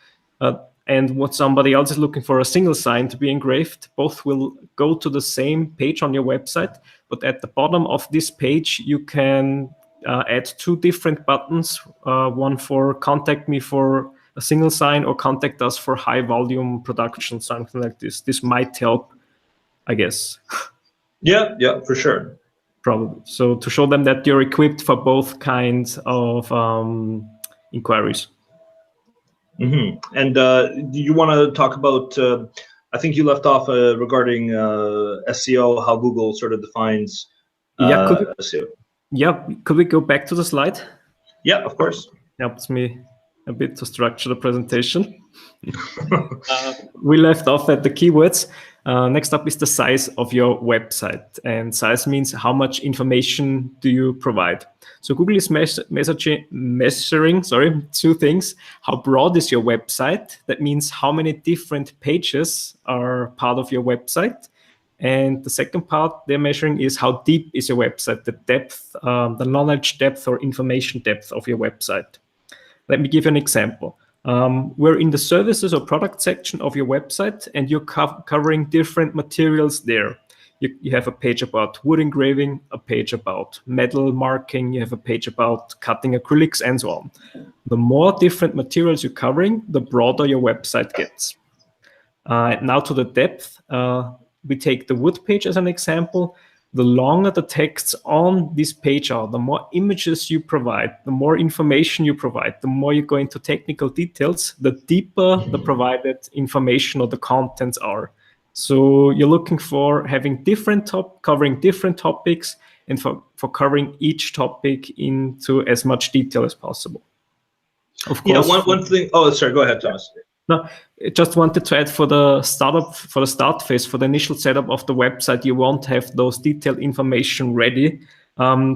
and what somebody else is looking for a single sign to be engraved, both will go to the same page on your website. But at the bottom of this page, you can add two different buttons. One for contact me for a single sign, or contact us for high volume production, something like this. This might help, I guess. Yeah, for sure. Probably. So to show them that you're equipped for both kinds of inquiries. Mm-hmm. And do you want to talk about, I think you left off regarding SEO, how Google sort of defines SEO. Yeah, could we go back to the slide? Yeah, of course. Helps me a bit to structure the presentation. We left off at the keywords. Next up is the size of your website, and size means how much information do you provide. So Google is measuring two things. How broad is your website? That means how many different pages are part of your website. And the second part they're measuring is how deep is your website, the depth, the knowledge depth or information depth of your website. Let me give you an example. We're in the services or product section of your website, and you're covering different materials there. You have a page about wood engraving, a page about metal marking, you have a page about cutting acrylics, and so on. The more different materials you're covering, the broader your website gets. Now to the depth. We take the wood page as an example. The longer the texts on this page are, the more images you provide, the more information you provide, the more you go into technical details, the deeper the provided information or the contents are. So you're looking for having covering different topics, and for covering each topic into as much detail as possible. Of course. Yeah, one thing. Oh, sorry. Go ahead, Thomas. No, I just wanted to add for the start phase, for the initial setup of the website, you won't have those detailed information ready.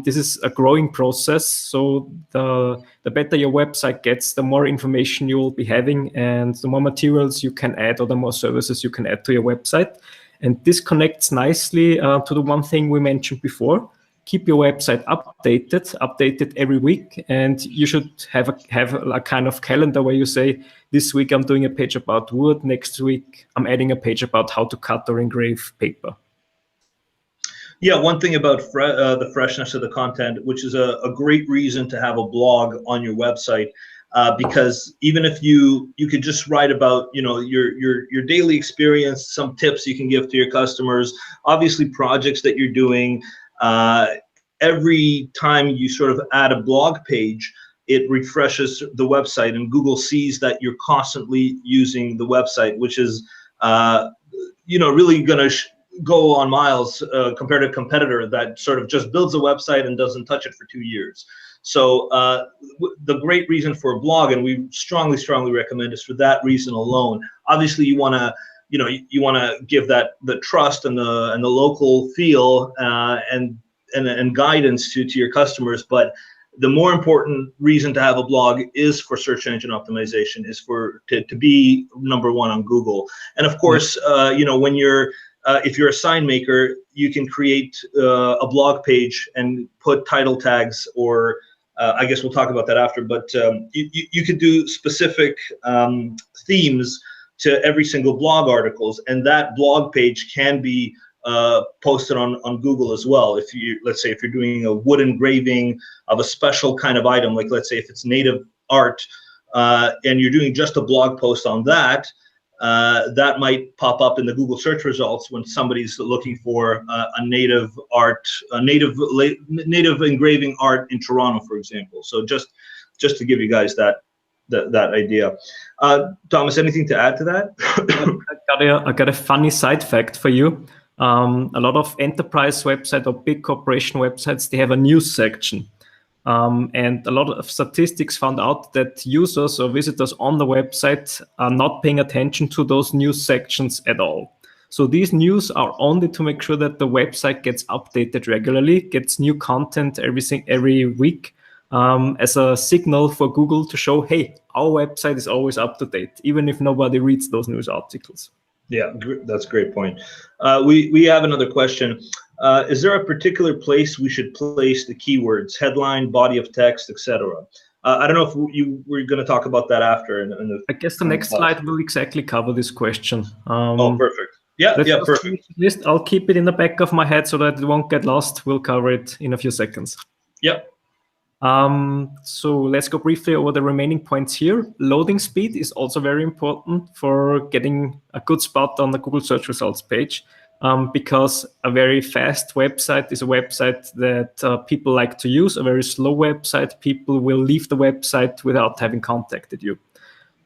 This is a growing process, so the better your website gets, the more information you will be having, and the more materials you can add, or the more services you can add to your website. And this connects nicely to the one thing we mentioned before. Keep your website updated every week, and you should have a kind of calendar where you say, this week I'm doing a page about wood, next week I'm adding a page about how to cut or engrave paper. Yeah, one thing about the freshness of the content, which is a great reason to have a blog on your website, because even if you could just write about your daily experience, some tips you can give to your customers, obviously projects that you're doing. Every time you sort of add a blog page, it refreshes the website, and Google sees that you're constantly using the website, which is really going to go on miles compared to a competitor that sort of just builds a website and doesn't touch it for 2 years. So the great reason for a blog, and we strongly recommend, is for that reason alone. Obviously, you want to give that the trust and the local feel and guidance to your customers, but the more important reason to have a blog is for search engine optimization, is to be number one on Google. And of course, when you're if you're a sign maker, you can create a blog page and put title tags, or I guess we'll talk about that after, but you could do specific themes to every single blog articles, and that blog page can be posted on Google as well. Let's say if you're doing a wood engraving of a special kind of item, like let's say if it's native art, and you're doing just a blog post on that, that might pop up in the Google search results when somebody's looking for a native engraving art in Toronto, for example. So just to give you guys that idea. Thomas, anything to add to that? I got a funny side fact for you. A lot of enterprise websites or big corporation websites, they have a news section. And a lot of statistics found out that users or visitors on the website are not paying attention to those news sections at all. So these news are only to make sure that the website gets updated regularly, gets new content every week, as a signal for Google to show, hey, our website is always up to date, even if nobody reads those news articles. Yeah, that's a great point. We have another question. Is there a particular place we should place the keywords, headline, body of text, etc.? I don't know if we're going to talk about that after. I guess the next slide will exactly cover this question. Oh, perfect. Yeah, perfect. List. I'll keep it in the back of my head so that it won't get lost. We'll cover it in a few seconds. Yep. So let's go briefly over the remaining points here. Loading speed is also very important for getting a good spot on the Google search results page, because a very fast website is a website that people like to use. A very slow website, people will leave the website without having contacted you.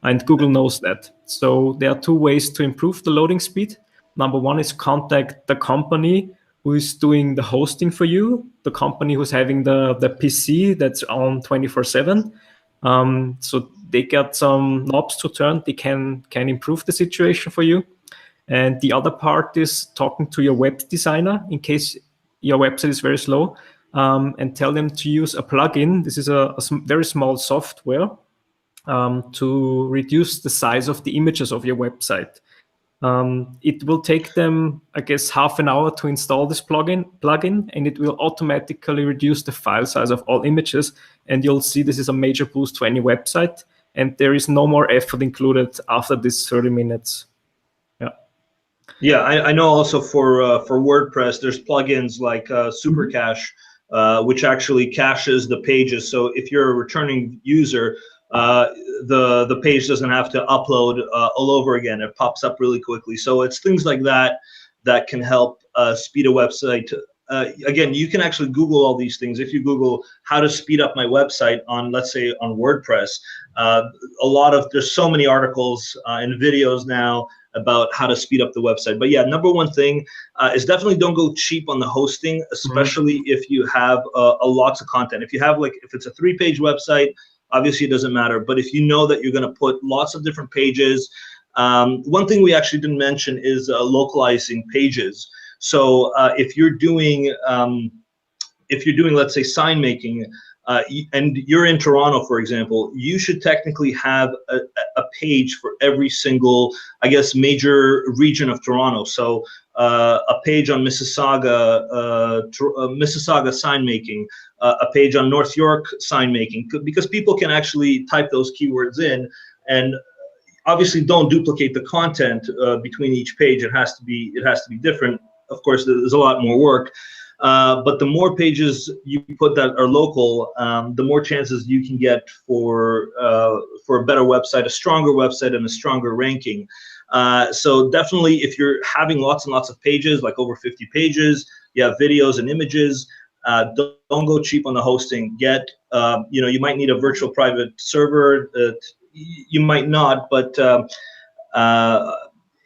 And Google knows that. So there are two ways to improve the loading speed. Number one is contact the company who is doing the hosting for you, the company who's having the PC that's on 24/7. So they got some knobs to turn. They can improve the situation for you. And the other part is talking to your web designer in case your website is very slow, and tell them to use a plugin. This is a very small software to reduce the size of the images of your website. It will take them, I guess, half an hour to install this plugin, and it will automatically reduce the file size of all images. And you'll see this is a major boost to any website. And there is no more effort included after this 30 minutes. Yeah, I know also for WordPress, there's plugins like Super Cache, which actually caches the pages. So if you're a returning user, the page doesn't have to upload all over again. It pops up really quickly. So it's things like that that can help speed a website. Again, you can actually Google all these things. If you Google how to speed up my website on, let's say, on WordPress, there's so many articles and videos now about how to speed up the website. But yeah, number one thing is definitely don't go cheap on the hosting, especially if you have lots of content. If you have if it's a 3-page website, obviously it doesn't matter. But if you know that you're going to put lots of different pages, one thing we actually didn't mention is localizing pages. So if you're doing, let's say, sign making, and you're in Toronto, for example, you should technically have a page for every single, I guess, major region of Toronto. So a page on Mississauga sign making, a page on North York sign making, because people can actually type those keywords in. And obviously, don't duplicate the content between each page. It has to be different. Of course, there's a lot more work. But the more pages you put that are local, the more chances you can get for a better website, a stronger website, and a stronger ranking. So definitely, if you're having lots and lots of pages, like over 50 pages, you have videos and images, don't go cheap on the hosting. Get, you might need a virtual private server. You might not, but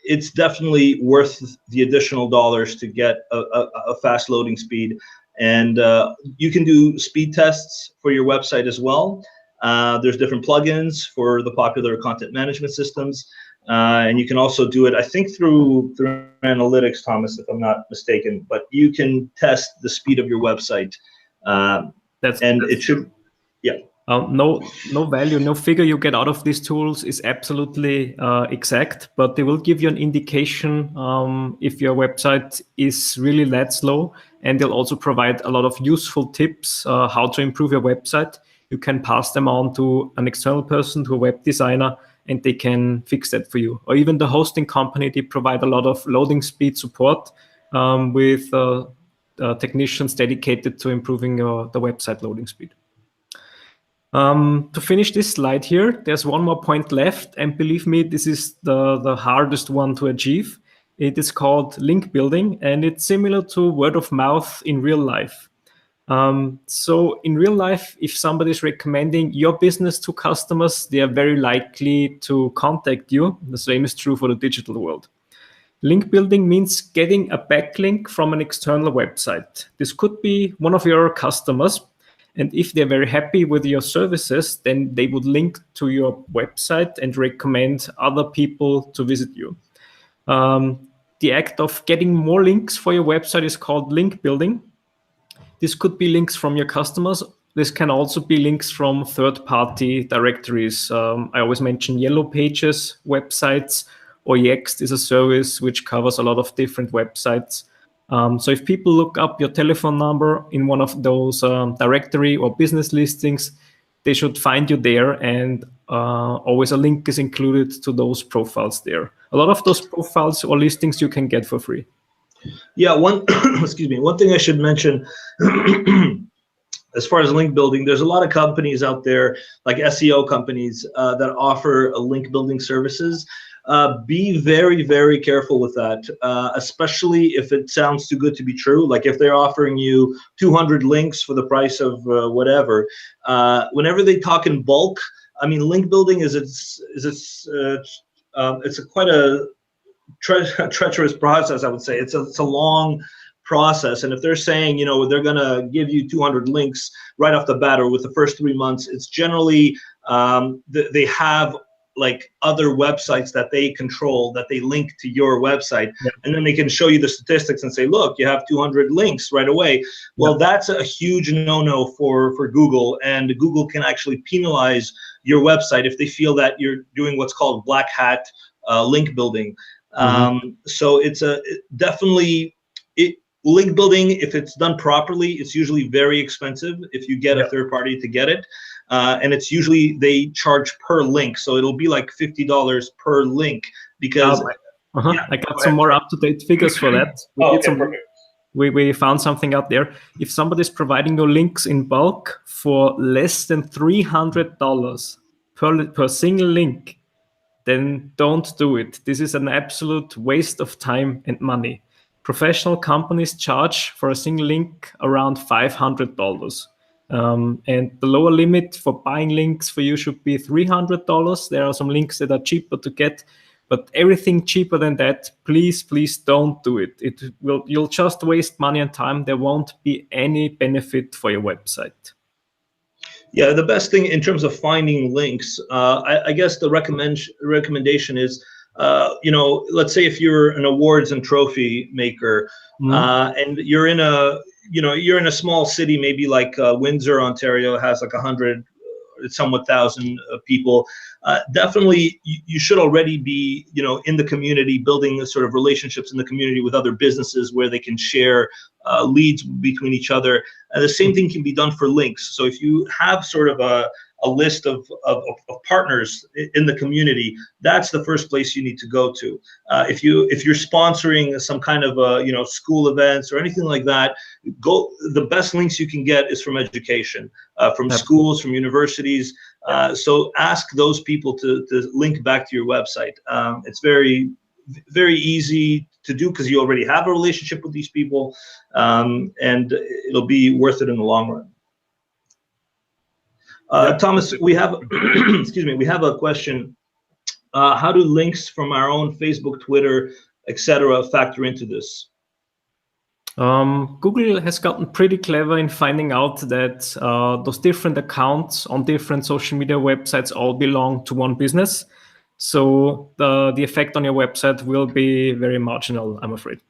it's definitely worth the additional dollars to get a fast loading speed. And you can do speed tests for your website as well. There's different plugins for the popular content management systems. And you can also do it, I think, through analytics, Thomas, if I'm not mistaken. But you can test the speed of your website. It should, yeah. No value, no figure you get out of these tools is absolutely exact, but they will give you an indication if your website is really that slow, and they'll also provide a lot of useful tips how to improve your website. You can pass them on to an external person, to a web designer, and they can fix that for you. Or even the hosting company, they provide a lot of loading speed support with technicians dedicated to improving the website loading speed. To finish this slide here, there's one more point left, and believe me, this is the hardest one to achieve. It is called link building, and it's similar to word of mouth in real life. So in real life, if somebody is recommending your business to customers, they are very likely to contact you. The same is true for the digital world. Link building means getting a backlink from an external website. This could be one of your customers, and if they're very happy with your services, then they would link to your website and recommend other people to visit you. The act of getting more links for your website is called link building. This could be links from your customers. This can also be links from third-party directories. I always mention Yellow Pages websites, or Yext is a service which covers a lot of different websites. So if people look up your telephone number in one of those directory or business listings, they should find you there, and always a link is included to those profiles there. A lot of those profiles or listings you can get for free. Yeah, excuse me, one thing I should mention as far as link building, there's a lot of companies out there, like SEO companies, that offer link building services. Be very, very careful with that, especially if it sounds too good to be true. Like if they're offering you 200 links for the price of whatever, whenever they talk in bulk, I mean, link building it's quite a treacherous process, I would say. It's a long process, and if they're saying, they're gonna give you 200 links right off the bat or with the first 3 months, it's generally they have like other websites that they control that they link to your website, and then they can show you the statistics and say, look, you have 200 links right away. Well, that's a huge no-no for Google, and Google can actually penalize your website if they feel that you're doing what's called black hat link building. So it's definitely link building, if it's done properly, it's usually very expensive if you get a third party to get it. And it's usually they charge per link. So it'll be like $50 per link because I got some more up-to-date figures for that. We found something out there. If somebody's providing you links in bulk for less than $300 per single link, then don't do it. This is an absolute waste of time and money. Professional companies charge for a single link around $500. And the lower limit for buying links for you should be $300. There are some links that are cheaper to get, but everything cheaper than that, please don't do it. You'll just waste money and time. There won't be any benefit for your website. Yeah, the best thing in terms of finding links, I guess the recommendation is, let's say if you're an awards and trophy maker, and you're in a small city, maybe like Windsor, Ontario, has like 1,000 people. Definitely, you should already be, in the community, building sort of relationships in the community with other businesses where they can share leads between each other. And the same thing can be done for links. So if you have sort of a list of partners in the community, that's the first place you need to go to. If you're sponsoring some kind of school events or anything like that, the best links you can get is from education, from schools, from universities. So ask those people to link back to your website. It's very, very easy to do because you already have a relationship with these people, and it'll be worth it in the long run. Thomas, we have we have a question. How do links from our own Facebook, Twitter, etc. factor into this? Google has gotten pretty clever in finding out that those different accounts on different social media websites all belong to one business. So the effect on your website will be very marginal, I'm afraid.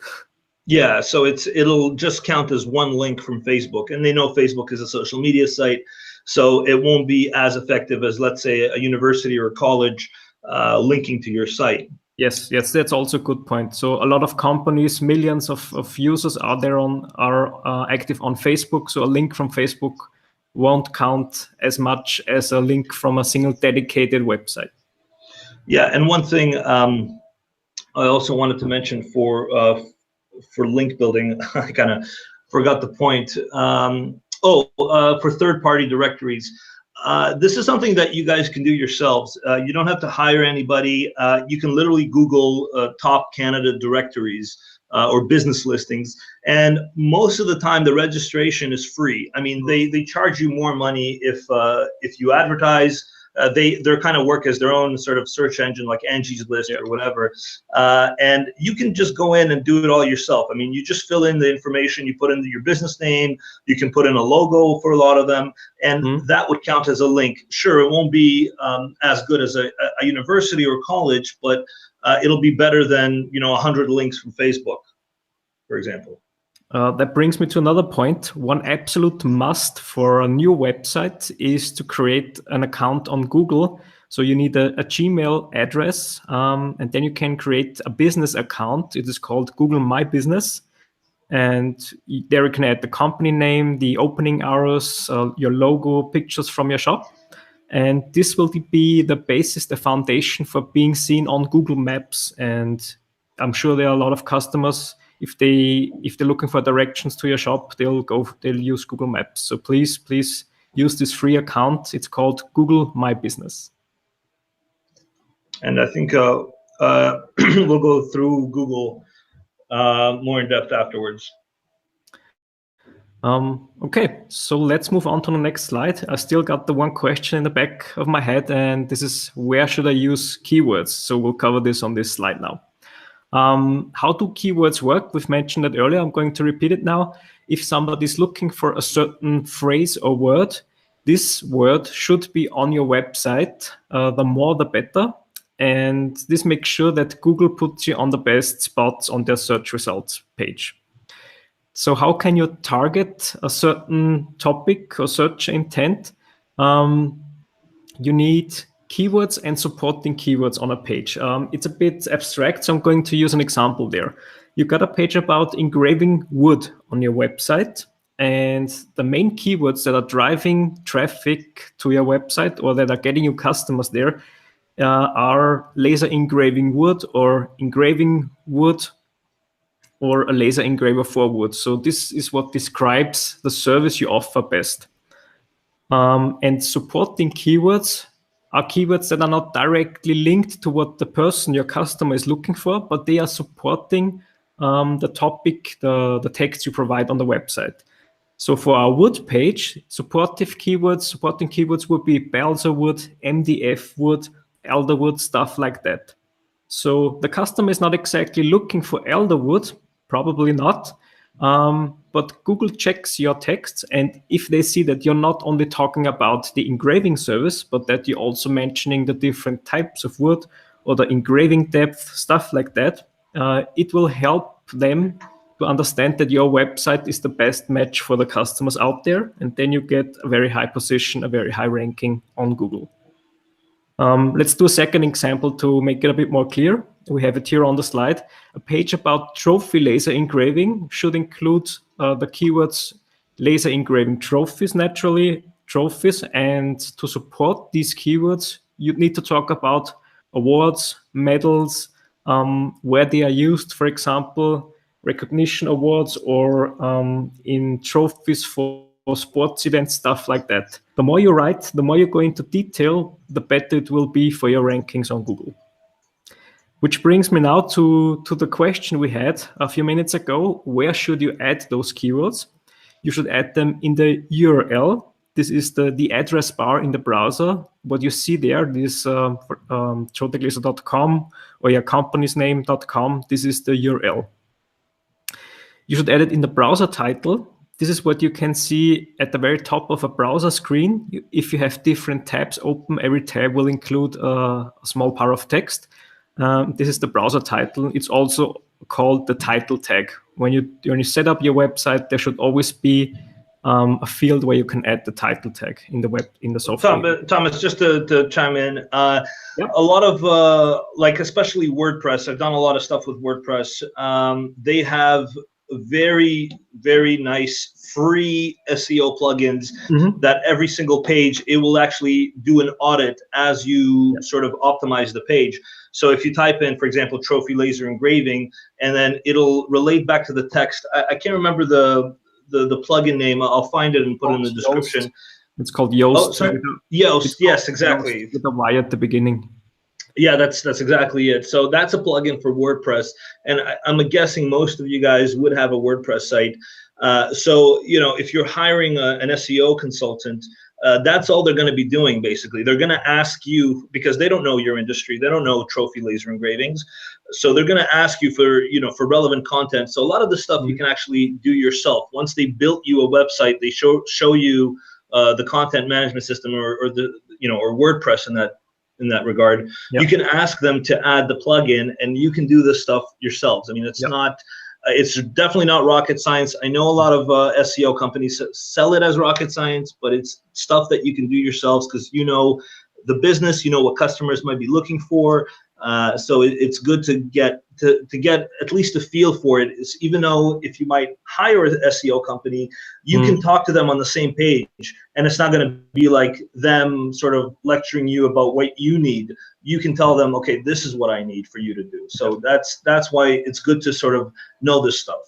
Yeah, so it'll just count as one link from Facebook, and they know Facebook is a social media site, so it won't be as effective as, let's say, a university or a college linking to your site. Yes, that's also a good point. So a lot of companies, millions of users are active on Facebook. So a link from Facebook won't count as much as a link from a single dedicated website. Yeah, and one thing I also wanted to mention for link building, I kind of forgot the point. For third-party directories. This is something that you guys can do yourselves. You don't have to hire anybody. You can literally Google top Canada directories or business listings, and most of the time the registration is free. I mean, they charge you more money if you advertise, their kind of work as their own sort of search engine, like Angie's List or whatever. And you can just go in and do it all yourself. I mean, you just fill in the information, you put in your business name, you can put in a logo for a lot of them, and that would count as a link. Sure, it won't be as good as a university or college, but it'll be better than 100 links from Facebook, for example. That brings me to another point. One absolute must for a new website is to create an account on Google. So you need a Gmail address, and then you can create a business account. It is called Google My Business. And there you can add the company name, the opening hours, your logo, pictures from your shop. And this will be the basis, the foundation for being seen on Google Maps. And I'm sure there are a lot of customers, if they're looking for directions to your shop, they'll use Google Maps. So please use this free account. It's called Google My Business. And I think we'll go through Google more in depth afterwards. Okay, so let's move on to the next slide. I still got the one question in the back of my head, and this is, where should I use keywords? So we'll cover this on this slide now. How do keywords work? We've mentioned it earlier. I'm going to repeat it now. If somebody's looking for a certain phrase or word, this word should be on your website. The more, the better. And this makes sure that Google puts you on the best spots on their search results page. So how can you target a certain topic or search intent? You need keywords and supporting keywords on a page. It's a bit abstract, so I'm going to use an example there. You got a page about engraving wood on your website, and the main keywords that are driving traffic to your website or that are getting you customers there are laser engraving wood or engraving wood or a laser engraver for wood. So this is what describes the service you offer best. And supporting keywords are keywords that are not directly linked to what the person, your customer, is looking for, but they are supporting the topic, the text you provide on the website. So for our wood page, supporting keywords would be balsa wood, MDF wood, elder wood, stuff like that. So the customer is not exactly looking for elder wood, probably not, but Google checks your texts, and if they see that you're not only talking about the engraving service, but that you're also mentioning the different types of wood or the engraving depth, stuff like that, it will help them to understand that your website is the best match for the customers out there, and then you get a very high position, a very high ranking on Google. Let's do a second example to make it a bit more clear. We have it here on the slide. A page about trophy laser engraving should include the keywords laser engraving trophies, naturally, trophies. And to support these keywords, you need to talk about awards, medals, where they are used, for example, recognition awards or in trophies for sports events, stuff like that. The more you write, the more you go into detail, the better it will be for your rankings on Google. Which brings me now to the question we had a few minutes ago. Where should you add those keywords? You should add them in the URL. This is the address bar in the browser. What you see there, this troteclaser.com or your company's name.com, this is the URL. You should add it in the browser title. This is what you can see at the very top of a browser screen. If you have different tabs open, every tab will include a small bar of text. This is the browser title. It's also called the title tag. When you set up your website, there should always be a field where you can add the title tag in the software. Thomas, just to chime in, Yep. a lot of like especially WordPress. I've done a lot of stuff with WordPress. They have very, very nice free SEO plugins that every single page, it will actually do an audit as you sort of optimize the page. So if you type in, for example, trophy laser engraving, and then it'll relate back to the text. I can't remember the plugin name. I'll find it and put it in the description. It's called Yoast. Oh, sorry. Yoast, yes, exactly. With a Y at the beginning. Yeah, that's exactly it. So that's a plugin for WordPress, and I'm guessing most of you guys would have a WordPress site. So if you're hiring an SEO consultant, That's all they're going to be doing, basically. They're going to ask you, because they don't know your industry, they don't know trophy laser engravings, so they're going to ask you for, for relevant content. So a lot of the stuff you can actually do yourself. Once they built you a website, they show you the content management system, or the or WordPress in that regard. Yep. You can ask them to add the plugin, and you can do this stuff yourselves. I mean, it's not. It's definitely not rocket science. I know a lot of SEO companies sell it as rocket science, but it's stuff that you can do yourselves, because you know the business, you know what customers might be looking for. So it's good to get at least a feel for it. Even though if you might hire an SEO company, you can talk to them on the same page, and it's not going to be like them sort of lecturing you about what you need. You can tell them, okay, this is what I need for you to do. So that's why it's good to sort of know this stuff.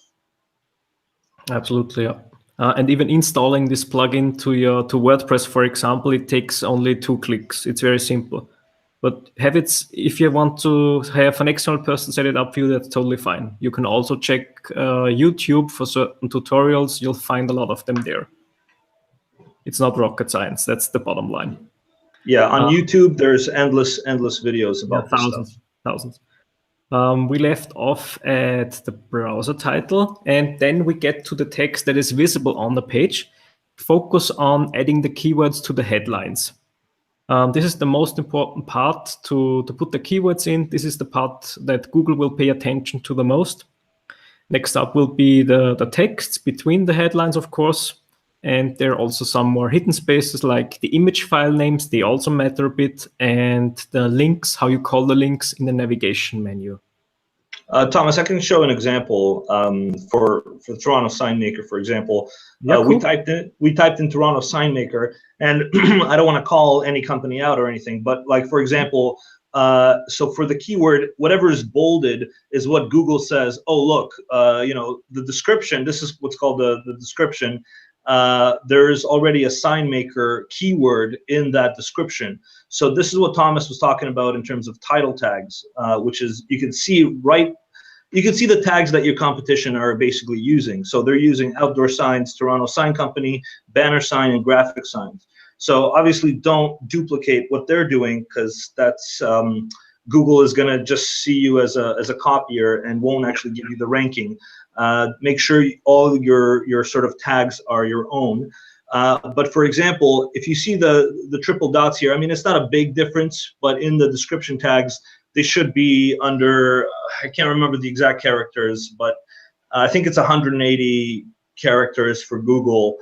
Absolutely, yeah. And even installing this plugin to WordPress, for example, it takes only 2 clicks. It's very simple. But if you want to have an external person set it up for you, that's totally fine. You can also check YouTube for certain tutorials. You'll find a lot of them there. It's not rocket science. That's the bottom line. Yeah, on YouTube, there's endless videos about this stuff. Thousands. We left off at the browser title, and then we get to the text that is visible on the page. Focus on adding the keywords to the headlines. This is the most important part to put the keywords in. This is the part that Google will pay attention to the most. Next up will be the text between the headlines, of course. And there are also some more hidden spaces, like the image file names. They also matter a bit. And the links, how you call the links in the navigation menu. Thomas, I can show an example for Toronto Sign Maker, for example. Yeah, cool. We typed in Toronto Sign Maker, and I don't want to call any company out or anything, but like, for example, so for the keyword, whatever is bolded is what Google says, oh, look, the description, this is what's called the description. There's already a sign maker keyword in that description. So this is what Thomas was talking about in terms of title tags, which is, you can see the tags that your competition are basically using. So they're using outdoor signs, Toronto Sign Company, banner sign, and graphic signs. So obviously don't duplicate what they're doing, because that's Google is going to just see you as a copier and won't actually give you the ranking. Make sure all your sort of tags are your own. But for example, if you see the triple dots here, I mean, it's not a big difference, but in the description tags, they should be under, I can't remember the exact characters, but I think it's 180 characters for Google.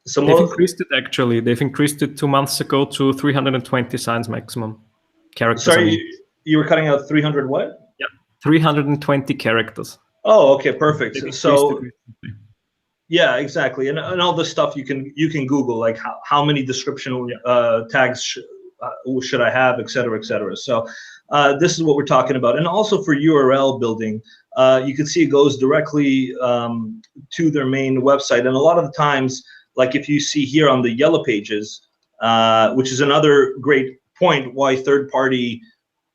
So they've increased it, actually. They've increased it 2 months ago to 320 signs maximum characters. Sorry, you were cutting out 300 what? Yeah, 320 characters. Oh, okay, perfect. So yeah, exactly, and all this stuff you can Google, like how many description tags should I have, et cetera, et cetera. So this is what we're talking about. And also for URL building, you can see it goes directly to their main website. And a lot of the times, like if you see here on the yellow pages, which is another great point why third-party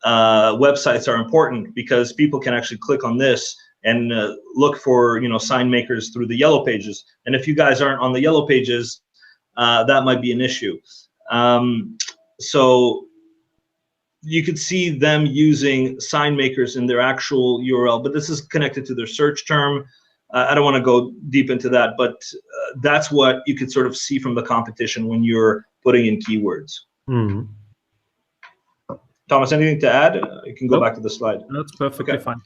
websites are important, because people can actually click on this and look for sign makers through the yellow pages. And if you guys aren't on the yellow pages, that might be an issue. So you could see them using sign makers in their actual URL, but this is connected to their search term. I don't want to go deep into that, but that's what you could sort of see from the competition when you're putting in keywords. Mm-hmm. Thomas, anything to add? You can go back to the slide. That's perfectly fine.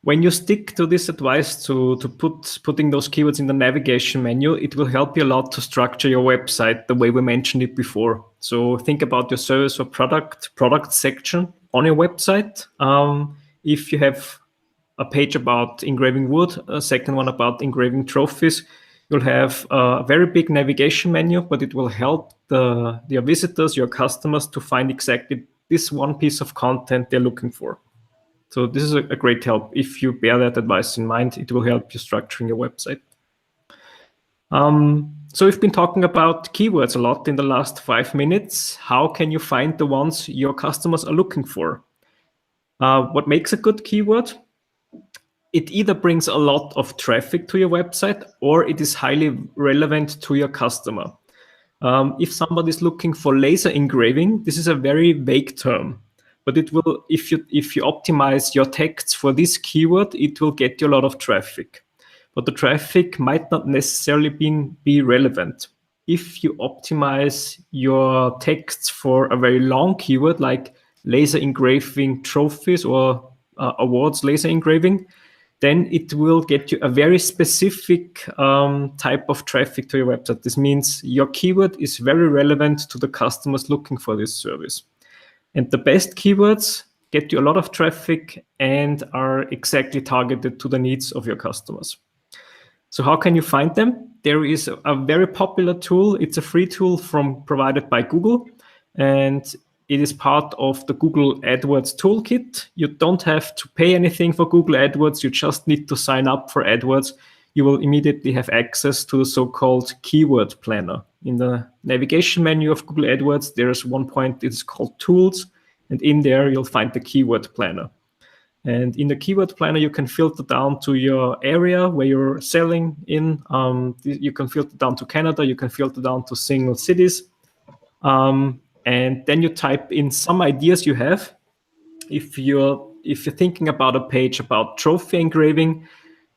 When you stick to this advice to putting those keywords in the navigation menu, it will help you a lot to structure your website the way we mentioned it before. So think about your service or product section on your website. If you have a page about engraving wood, a second one about engraving trophies, you'll have a very big navigation menu, but it will help your visitors, your customers, to find exactly this one piece of content they're looking for. So this is a great help. If you bear that advice in mind, it will help you structuring your website. So we've been talking about keywords a lot in the last 5 minutes. How can you find the ones your customers are looking for? What makes a good keyword? it either brings a lot of traffic to your website or it is highly relevant to your customer. If somebody is looking for laser engraving, this is a very vague term, but it will, if you optimize your texts for this keyword, it will get you a lot of traffic. But the traffic might not necessarily be relevant. If you optimize your texts for a very long keyword like laser engraving trophies or awards laser engraving, then it will get you a very specific type of traffic to your website. This means your keyword is very relevant to the customers looking for this service. And the best keywords get you a lot of traffic and are exactly targeted to the needs of your customers. So how can you find them? There is a very popular tool. It's a free tool provided by Google, and it is part of the Google AdWords toolkit. You don't have to pay anything for Google AdWords. You just need to sign up for AdWords. You will immediately have access to the so-called keyword planner. In the navigation menu of Google AdWords, there's one point, it's called Tools, and in there you'll find the keyword planner. And in the keyword planner, you can filter down to your area where you're selling in. You can filter down to Canada. You can filter down to single cities. And then you type in some ideas you have. If you're thinking about a page about trophy engraving,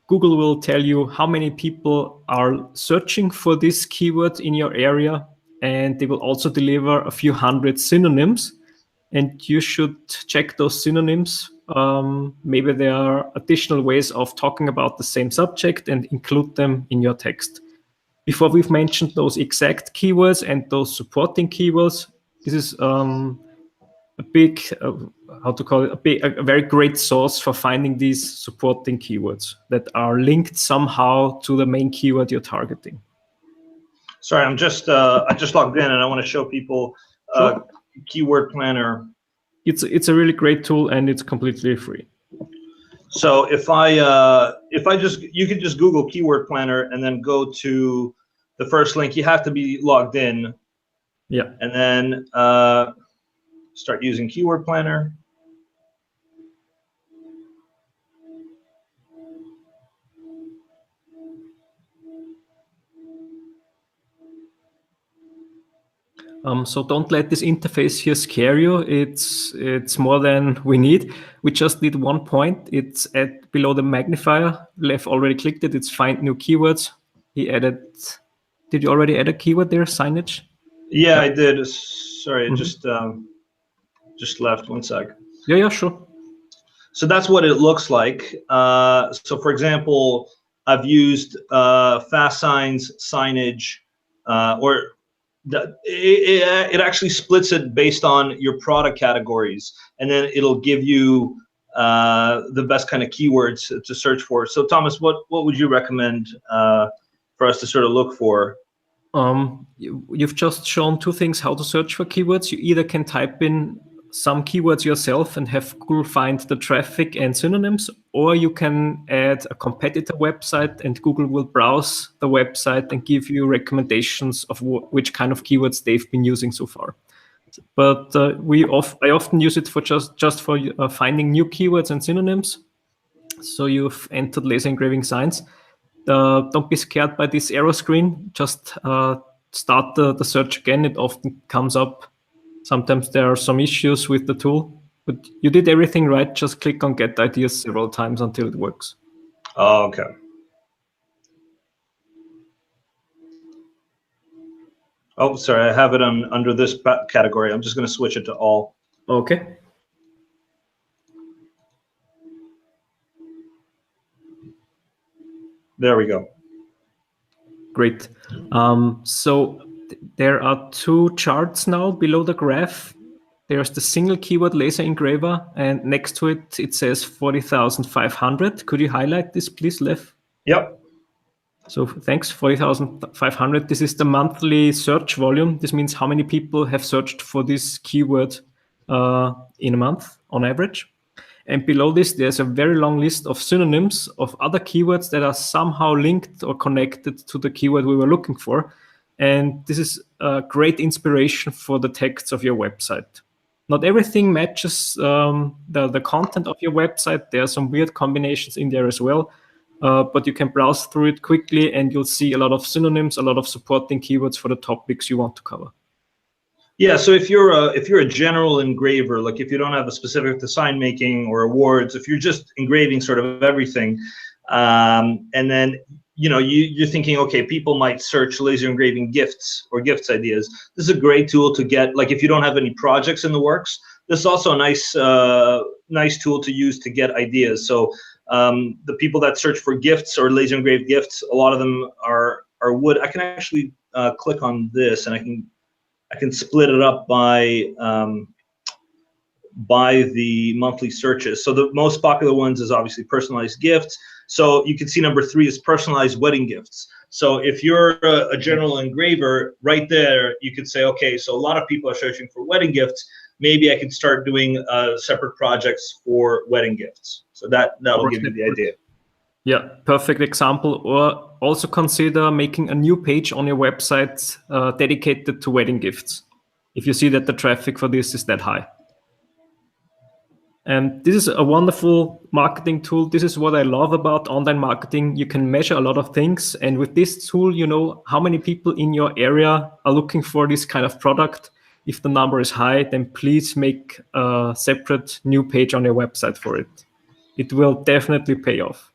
Google will tell you how many people are searching for this keyword in your area, and they will also deliver a few hundred synonyms. And you should check those synonyms. Maybe there are additional ways of talking about the same subject and include them in your text. Before we've mentioned those exact keywords and those supporting keywords, this is a big, a very great source for finding these supporting keywords that are linked somehow to the main keyword you're targeting. Sorry, I just logged in and I want to show people Sure. Keyword Planner. It's a really great tool and it's completely free. So if you could just Google Keyword Planner and then go to the first link. You have to be logged in. Yeah. And then start using Keyword Planner. So don't let this interface here scare you. It's more than we need. We just need one point. It's below the magnifier. Lev already clicked it. It's find new keywords. He added. Did you already add a keyword there? Signage. Yeah, I did. Sorry, just left. 1 sec. Yeah, sure. So that's what it looks like. So for example, I've used fast signs, signage, it actually splits it based on your product categories, and then it'll give you the best kind of keywords to search for. So Thomas, what would you recommend for us to sort of look for? You've just shown two things how to search for keywords. You either can type in some keywords yourself and have Google find the traffic and synonyms, or you can add a competitor website and Google will browse the website and give you recommendations of which kind of keywords they've been using so far. But I often use it for just for finding new keywords and synonyms. So you've entered laser engraving signs. Don't be scared by this error screen. Just start the search again. It often comes up. Sometimes there are some issues with the tool, but you did everything right. Just click on Get Ideas several times until it works. Oh, okay. Oh, sorry, I have it under this category. I'm just going to switch it to all. Okay. There we go. Great. So there are two charts now below the graph. There's the single keyword laser engraver, and next to it, it says 40,500. Could you highlight this, please, Lev? Yep. So thanks, 40,500. This is the monthly search volume. This means how many people have searched for this keyword in a month on average. And below this, there's a very long list of synonyms of other keywords that are somehow linked or connected to the keyword we were looking for. And this is a great inspiration for the texts of your website. Not everything matches the content of your website. There are some weird combinations in there as well, but you can browse through it quickly and you'll see a lot of synonyms, a lot of supporting keywords for the topics you want to cover. Yeah, so if you're a general engraver, like if you don't have a specific design making or awards, if you're just engraving sort of everything, and then you're thinking, okay, people might search laser engraving gifts or gifts ideas. This is a great tool to get, like if you don't have any projects in the works, this is also a nice tool to use to get ideas. So the people that search for gifts or laser engraved gifts, a lot of them are wood. I can actually click on this and I can split it up by the monthly searches. So the most popular ones is obviously personalized gifts. So you can see number 3 is personalized wedding gifts. So if you're a general engraver, right there, you could say, okay, so a lot of people are searching for wedding gifts. Maybe I can start doing separate projects for wedding gifts. So that'll give you the idea. Yeah, perfect example. Or also consider making a new page on your website dedicated to wedding gifts, if you see that the traffic for this is that high. And this is a wonderful marketing tool. This is what I love about online marketing. You can measure a lot of things. And with this tool, you know how many people in your area are looking for this kind of product. If the number is high, then please make a separate new page on your website for it. It will definitely pay off.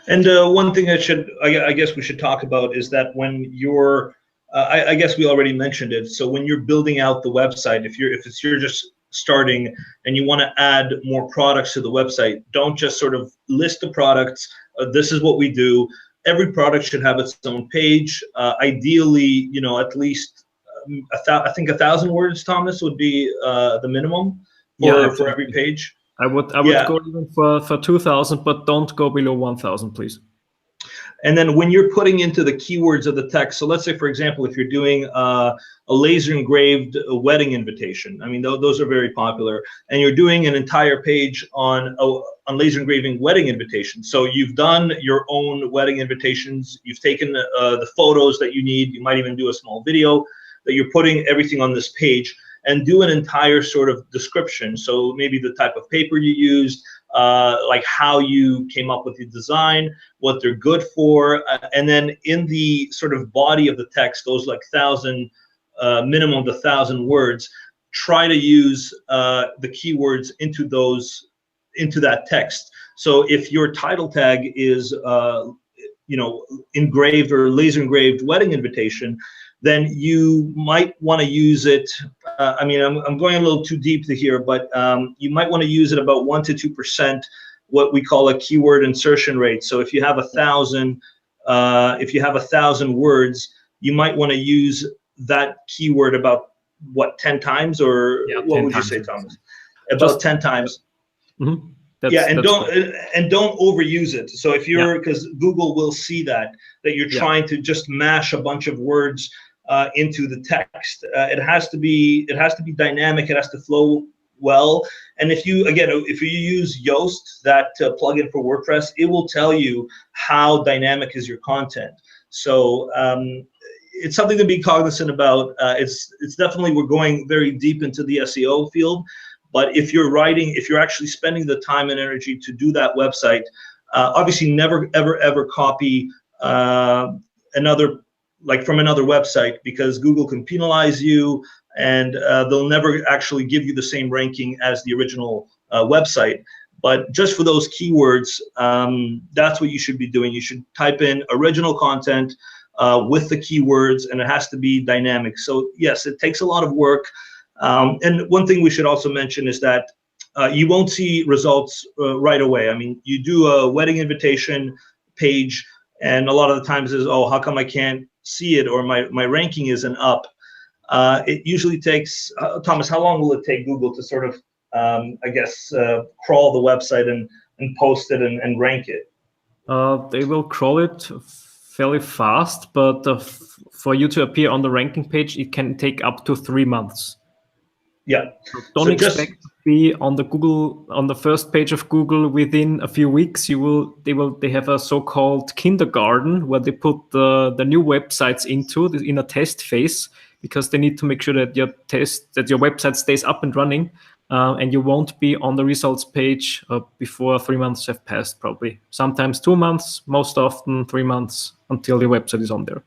And one thing I guess we should talk about is that when you're, I guess we already mentioned it. So when you're building out the website, if you're just starting and you want to add more products to the website, don't just sort of list the products. This is what we do. Every product should have its own page. Ideally, at least I think 1,000 words, Thomas, would be the minimum for every page. I would go even for 2,000, but don't go below 1,000, please. And then when you're putting into the keywords of the text, so let's say, for example, if you're doing a laser engraved wedding invitation, I mean, those are very popular, and you're doing an entire page on laser engraving wedding invitations. So you've done your own wedding invitations, you've taken the photos that you need, you might even do a small video, that you're putting everything on this page, and do an entire sort of description. So maybe the type of paper you used, like how you came up with the design, what they're good for, and then in the sort of body of the text, those like minimum of 1,000 words, try to use the keywords into that text. So if your title tag is engraved or laser engraved wedding invitation, then you might want to use it. I mean, I'm going a little too deep here, but you might want to use it about 1 to 2%, what we call a keyword insertion rate. So if you have 1,000, words, you might want to use that keyword about 10 times, or what would you say, Thomas? About 10 times. Mm-hmm. And don't overuse it. So if because Google will see that you're trying to just mash a bunch of words into the text. It has to be dynamic. It has to flow well. And if you use Yoast, that plugin for WordPress, it will tell you how dynamic is your content. So it's something to be cognizant about. It's definitely, we're going very deep into the SEO field. But if you're actually spending the time and energy to do that website, obviously never, ever copy from another website, because Google can penalize you, and they'll never actually give you the same ranking as the original website. But just for those keywords, that's what you should be doing. You should type in original content with the keywords, and it has to be dynamic. So yes, it takes a lot of work. And one thing we should also mention is that you won't see results right away. I mean, you do a wedding invitation page, and a lot of the times is, oh, how come I can't see it, or my ranking isn't up? It usually takes, Thomas, how long will it take Google to sort of, crawl the website and post it and rank it? They will crawl it fairly fast, but for you to appear on the ranking page, it can take up to 3 months. Yeah. So don't expect to be on the first page of Google within a few weeks. They have a so-called kindergarten where they put the new websites in a test phase, because they need to make sure that your website stays up and running, and you won't be on the results page before 3 months have passed, probably. Sometimes 2 months, most often 3 months until your website is on there.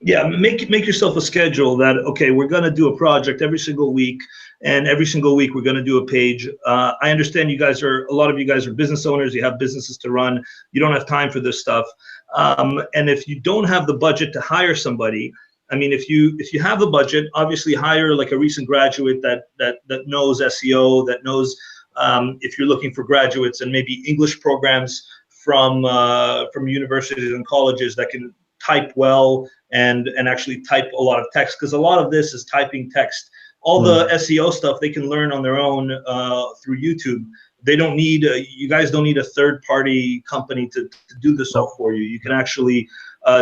Yeah, make yourself a schedule that, okay, we're going to do a project every single week, and every single week we're going to do a page. I understand a lot of you guys are business owners, you have businesses to run, you don't have time for this stuff. And if you don't have the budget to hire somebody, I mean, if you have the budget, obviously hire like a recent graduate that knows SEO, that knows, if you're looking for graduates, and maybe English programs from universities and colleges that can type well and actually type a lot of text, because a lot of this is typing text. All the SEO stuff they can learn on their own through YouTube. They don't need you guys don't need a third-party company to do this stuff for you. You can actually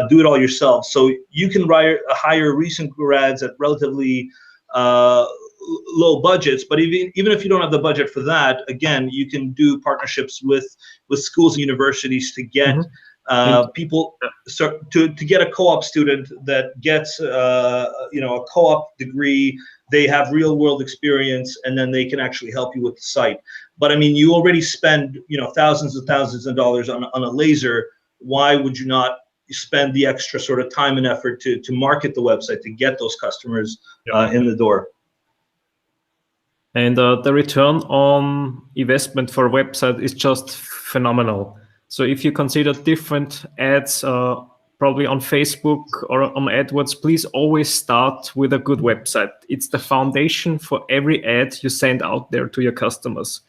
do it all yourself. So you can hire recent grads at relatively low budgets, but even if you don't have the budget for that, again, you can do partnerships with schools and universities to get people to get a co-op student that gets a co-op degree. They have real world experience, and then they can actually help you with the site. But I mean, you already spend thousands and thousands of dollars on a laser. Why would you not spend the extra sort of time and effort to market the website, to get those customers in the door? And the return on investment for a website is just phenomenal. So if you consider different ads, probably on Facebook or on AdWords, please always start with a good website. It's the foundation for every ad you send out there to your customers.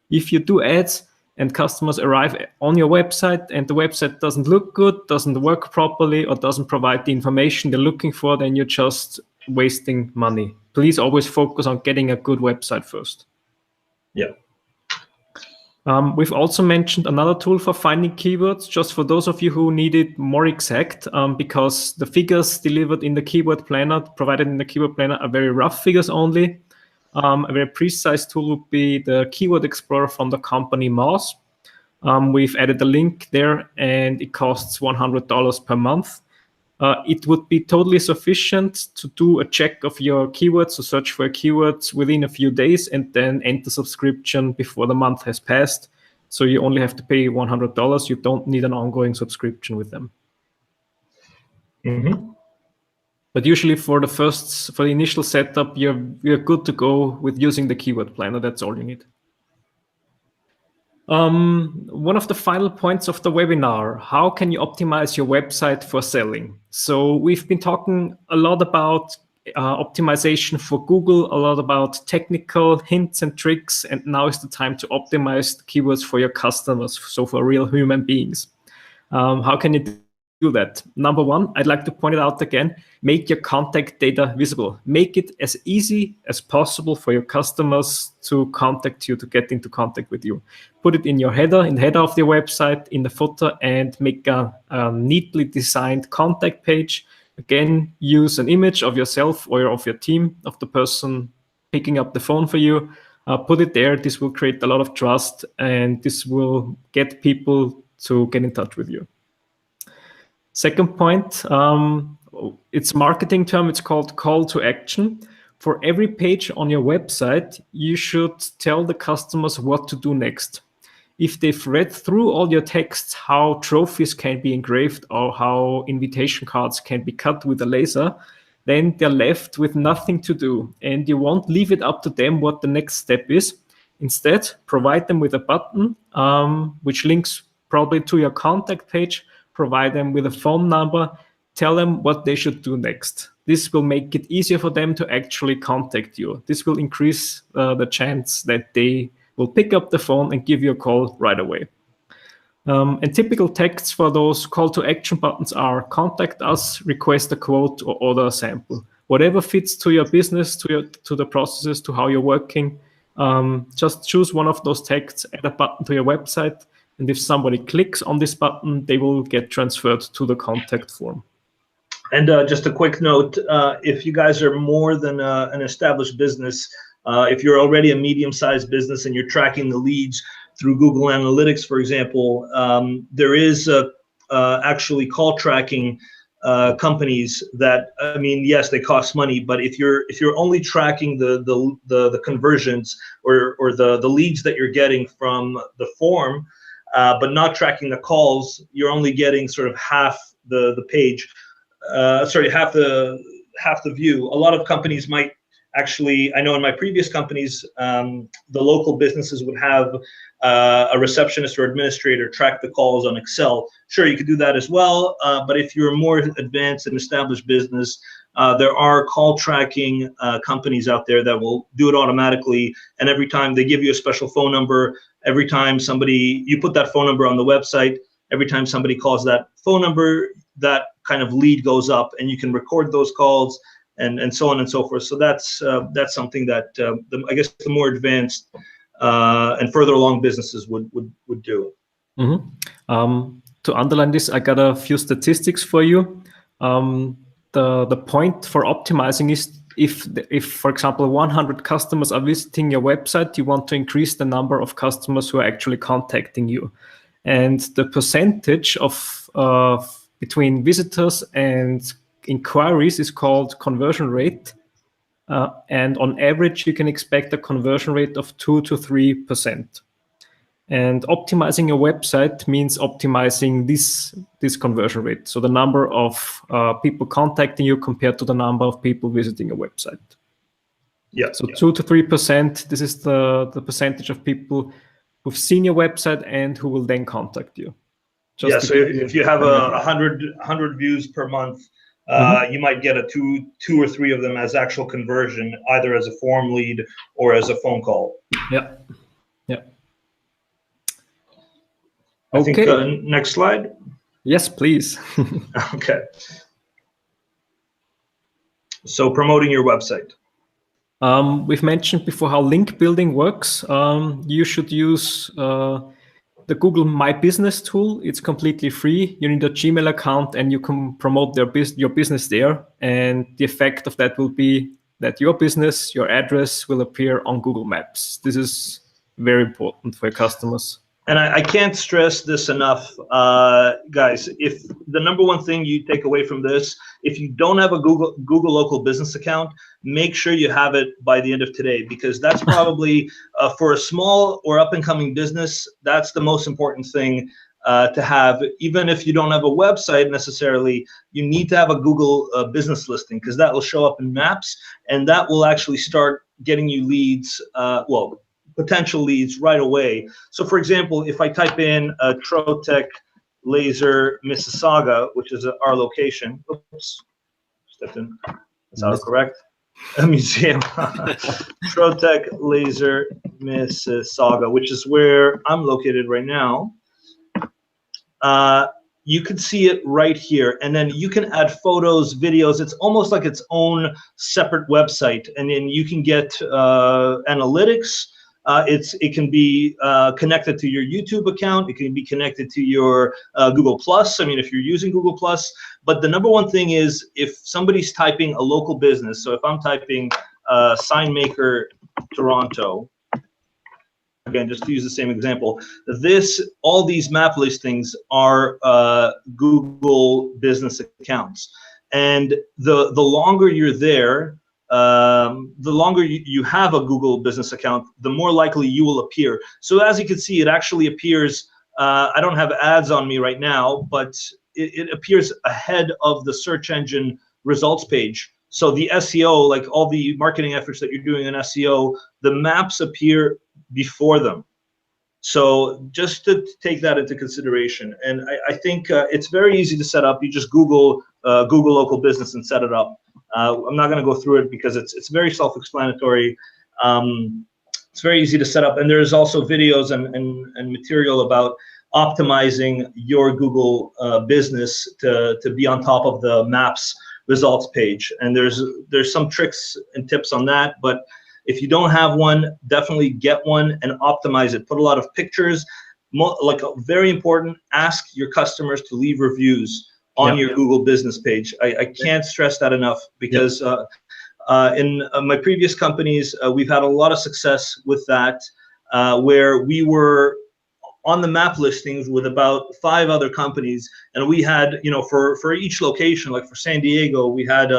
If you do ads and customers arrive on your website and the website doesn't look good, doesn't work properly, or doesn't provide the information they're looking for, then you're just wasting money. Please always focus on getting a good website first. Yeah. We've also mentioned another tool for finding keywords, just for those of you who need it more exact, because the figures delivered in the keyword planner, provided in the keyword planner, are very rough figures only. A very precise tool would be the Keyword Explorer from the company Mouse. We've added a link there, and it costs $100 per month. It would be totally sufficient to do a check of your keywords, to search for keywords within a few days, and then end the subscription before the month has passed. So you only have to pay $100. You don't need an ongoing subscription with them. But usually for the initial setup, you're good to go with using the keyword planner. That's all you need. One of the final points of the webinar: how can you optimize your website for selling? So we've been talking a lot about optimization for Google, a lot about technical hints and tricks, and now is the time to optimize the keywords for your customers, so for real human beings. How can you do that? Number one, I'd like to point it out again: make your contact data visible. Make it as easy as possible for your customers to contact you, to get into contact with you. Put it in your header, in the header of your website, in the footer, and make a neatly designed contact page. Again, use an image of yourself or of your team, of the person picking up the phone for you. Put it there. This will create a lot of trust, and this will get people to get in touch with you. Second point, it's a marketing term. It's called call to action. For every page on your website, you should tell the customers what to do next. If they've read through all your texts, how trophies can be engraved or how invitation cards can be cut with a laser, then they're left with nothing to do. And you won't leave it up to them what the next step is. Instead, provide them with a button, which links probably to your contact page. Provide them with a phone number, tell them what they should do next. This will make it easier for them to actually contact you. This will increase the chance that they will pick up the phone and give you a call right away. And typical texts for those call to action buttons are: contact us, request a quote, or order a sample. Whatever fits to your business, to the processes, to how you're working. Just choose one of those texts, add a button to your website, and if somebody clicks on this button, they will get transferred to the contact form. And just a quick note, if you guys are more than an established business, if you're already a medium-sized business and you're tracking the leads through Google Analytics, for example, there is actually call tracking companies that, I mean, yes, they cost money, but if you're only tracking the conversions or the leads that you're getting from the form, but not tracking the calls, you're only getting sort of half the page, sorry, half the view. A lot of companies might actually, I know in my previous companies, the local businesses would have a receptionist or administrator track the calls on Excel. Sure, you could do that as well, but if you're a more advanced and established business, there are call tracking companies out there that will do it automatically, and every time they give you a special phone number, every time you put that phone number on the website, every time somebody calls that phone number, that kind of lead goes up, and you can record those calls, and so on and so forth. So that's something that I guess the more advanced and further along businesses would do. Mm-hmm. To underline this, I got a few statistics for you. The point for optimizing is if for example 100 customers are visiting your website, you want to increase the number of customers who are actually contacting you, and the percentage of between visitors and inquiries is called conversion rate, and on average you can expect a conversion rate of 2 to 3%. And optimizing your website means optimizing this conversion rate, so the number of people contacting you compared to the number of people visiting your website. Yeah. So 2 to 3%. This is the percentage of people who've seen your website and who will then contact you. Yeah. So if you have 100 views per month, you might get two or three of them as actual conversion, either as a form lead or as a phone call. Yeah. Yeah. I think next slide. Yes, please. Okay. So promoting your website. We've mentioned before how link building works. You should use the Google My Business tool. It's completely free. You need a Gmail account and you can promote your business there. And the effect of that will be that your business, your address will appear on Google Maps. This is very important for your customers. And I can't stress this enough, guys. If the number one thing you take away from this, if you don't have a Google local business account, make sure you have it by the end of today, because that's probably for a small or up and coming business, that's the most important thing to have. Even if you don't have a website necessarily, you need to have a Google business listing, because that will show up in Maps, and that will actually start getting you leads. Potential leads right away. So for example, if I type in Trotec Laser Mississauga, which is our location, oops, stepped in, that's autocorrect, museum, Trotec Laser Mississauga, which is where I'm located right now, you can see it right here, and then you can add photos, videos. It's almost like its own separate website, and then you can get analytics. It can be connected to your YouTube account. It can be connected to your Google Plus. I mean, if you're using Google Plus. But the number one thing is if somebody's typing a local business. So if I'm typing sign maker Toronto, again, just to use the same example, all these map listings are Google business accounts, and the longer you're there, the longer you have a Google business account, the more likely you will appear. So as you can see, it actually appears, I don't have ads on me right now, but it appears ahead of the search engine results page. So the SEO, like all the marketing efforts that you're doing in SEO, the maps appear before them. So just to take that into consideration. And I think it's very easy to set up. You just Google local business and set it up. I'm not going to go through it because it's very self-explanatory. It's very easy to set up, and there's also videos and material about optimizing your Google business to be on top of the Maps results page. And there's some tricks and tips on that, but if you don't have one, definitely get one and optimize it. Put a lot of pictures. Like very important, ask your customers to leave reviews on your Google business page. I can't stress that enough, because in my previous companies, we've had a lot of success with that, where we were on the map listings with about 5 other companies, and we had, you know, for each location, like for San Diego, we had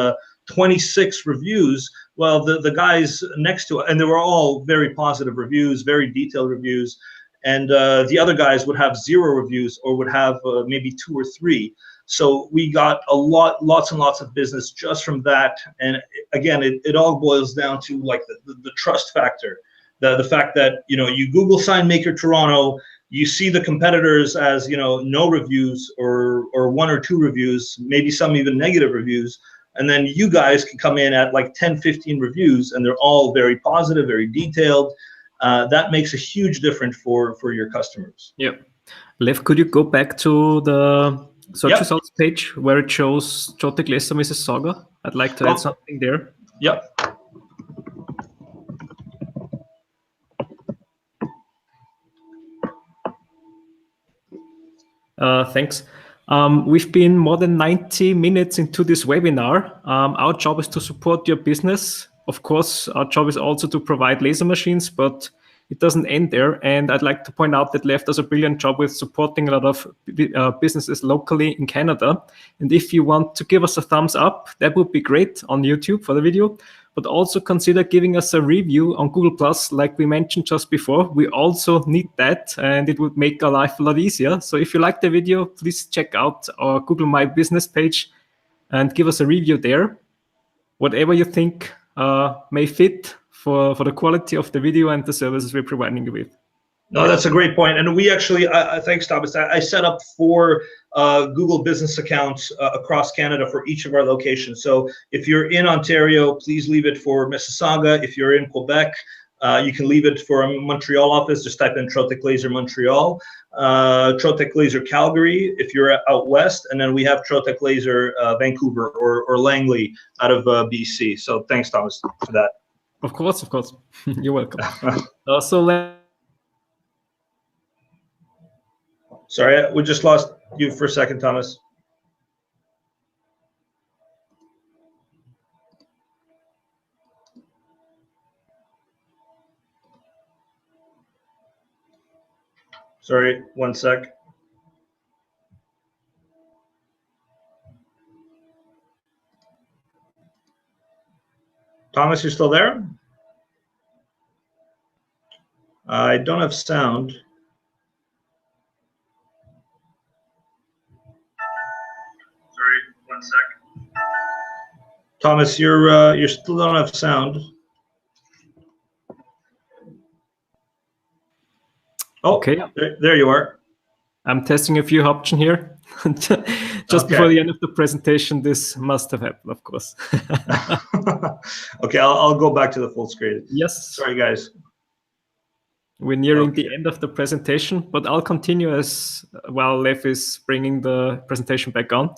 26 reviews. Well, the guys next to it, and they were all very positive reviews, very detailed reviews, and the other guys would have 0 reviews or would have maybe 2 or 3. So we got lots and lots of business just from that. And again, it all boils down to like the trust factor, the fact that, you know, you Google sign maker Toronto, you see the competitors as, you know, no reviews or 1 or 2 reviews, maybe some even negative reviews. And then you guys can come in at like 10, 15 reviews, and they're all very positive, very detailed. That makes a huge difference for your customers. Yeah. Lev, could you go back to the search results page where it shows Trotec Laser Mississauga? I'd like to add something there. Yep. Thanks. We've been more than 90 minutes into this webinar. Our job is to support your business. Of course, our job is also to provide laser machines, but it doesn't end there. And I'd like to point out that Lev does a brilliant job with supporting a lot of businesses locally in Canada. And if you want to give us a thumbs up, that would be great on YouTube for the video. But also consider giving us a review on Google+, like we mentioned just before. We also need that, and it would make our life a lot easier. So if you like the video, please check out our Google My Business page and give us a review there. Whatever you think may fit for the quality of the video and the services we're providing you with. No, that's a great point. And we actually, thanks, Thomas. I set up 4 Google business accounts across Canada for each of our locations. So if you're in Ontario, please leave it for Mississauga. If you're in Quebec, you can leave it for a Montreal office. Just type in Trotec Laser Montreal, Trotec Laser Calgary if you're out west, and then we have Trotec Laser Vancouver or Langley out of BC. So thanks, Thomas, for that. Of course. You're welcome. Sorry, we just lost you for a second, Thomas. Sorry, 1 sec. Thomas, you still there? I don't have sound. Sorry, 1 sec. Thomas, you still don't have sound. Oh, okay. There you are. I'm testing a few options here. Just before the end of the presentation, this must have happened, of course. Okay, I'll go back to the full screen. Yes. Sorry, guys. We're nearing the end of the presentation, but I'll continue as while Lev is bringing the presentation back on.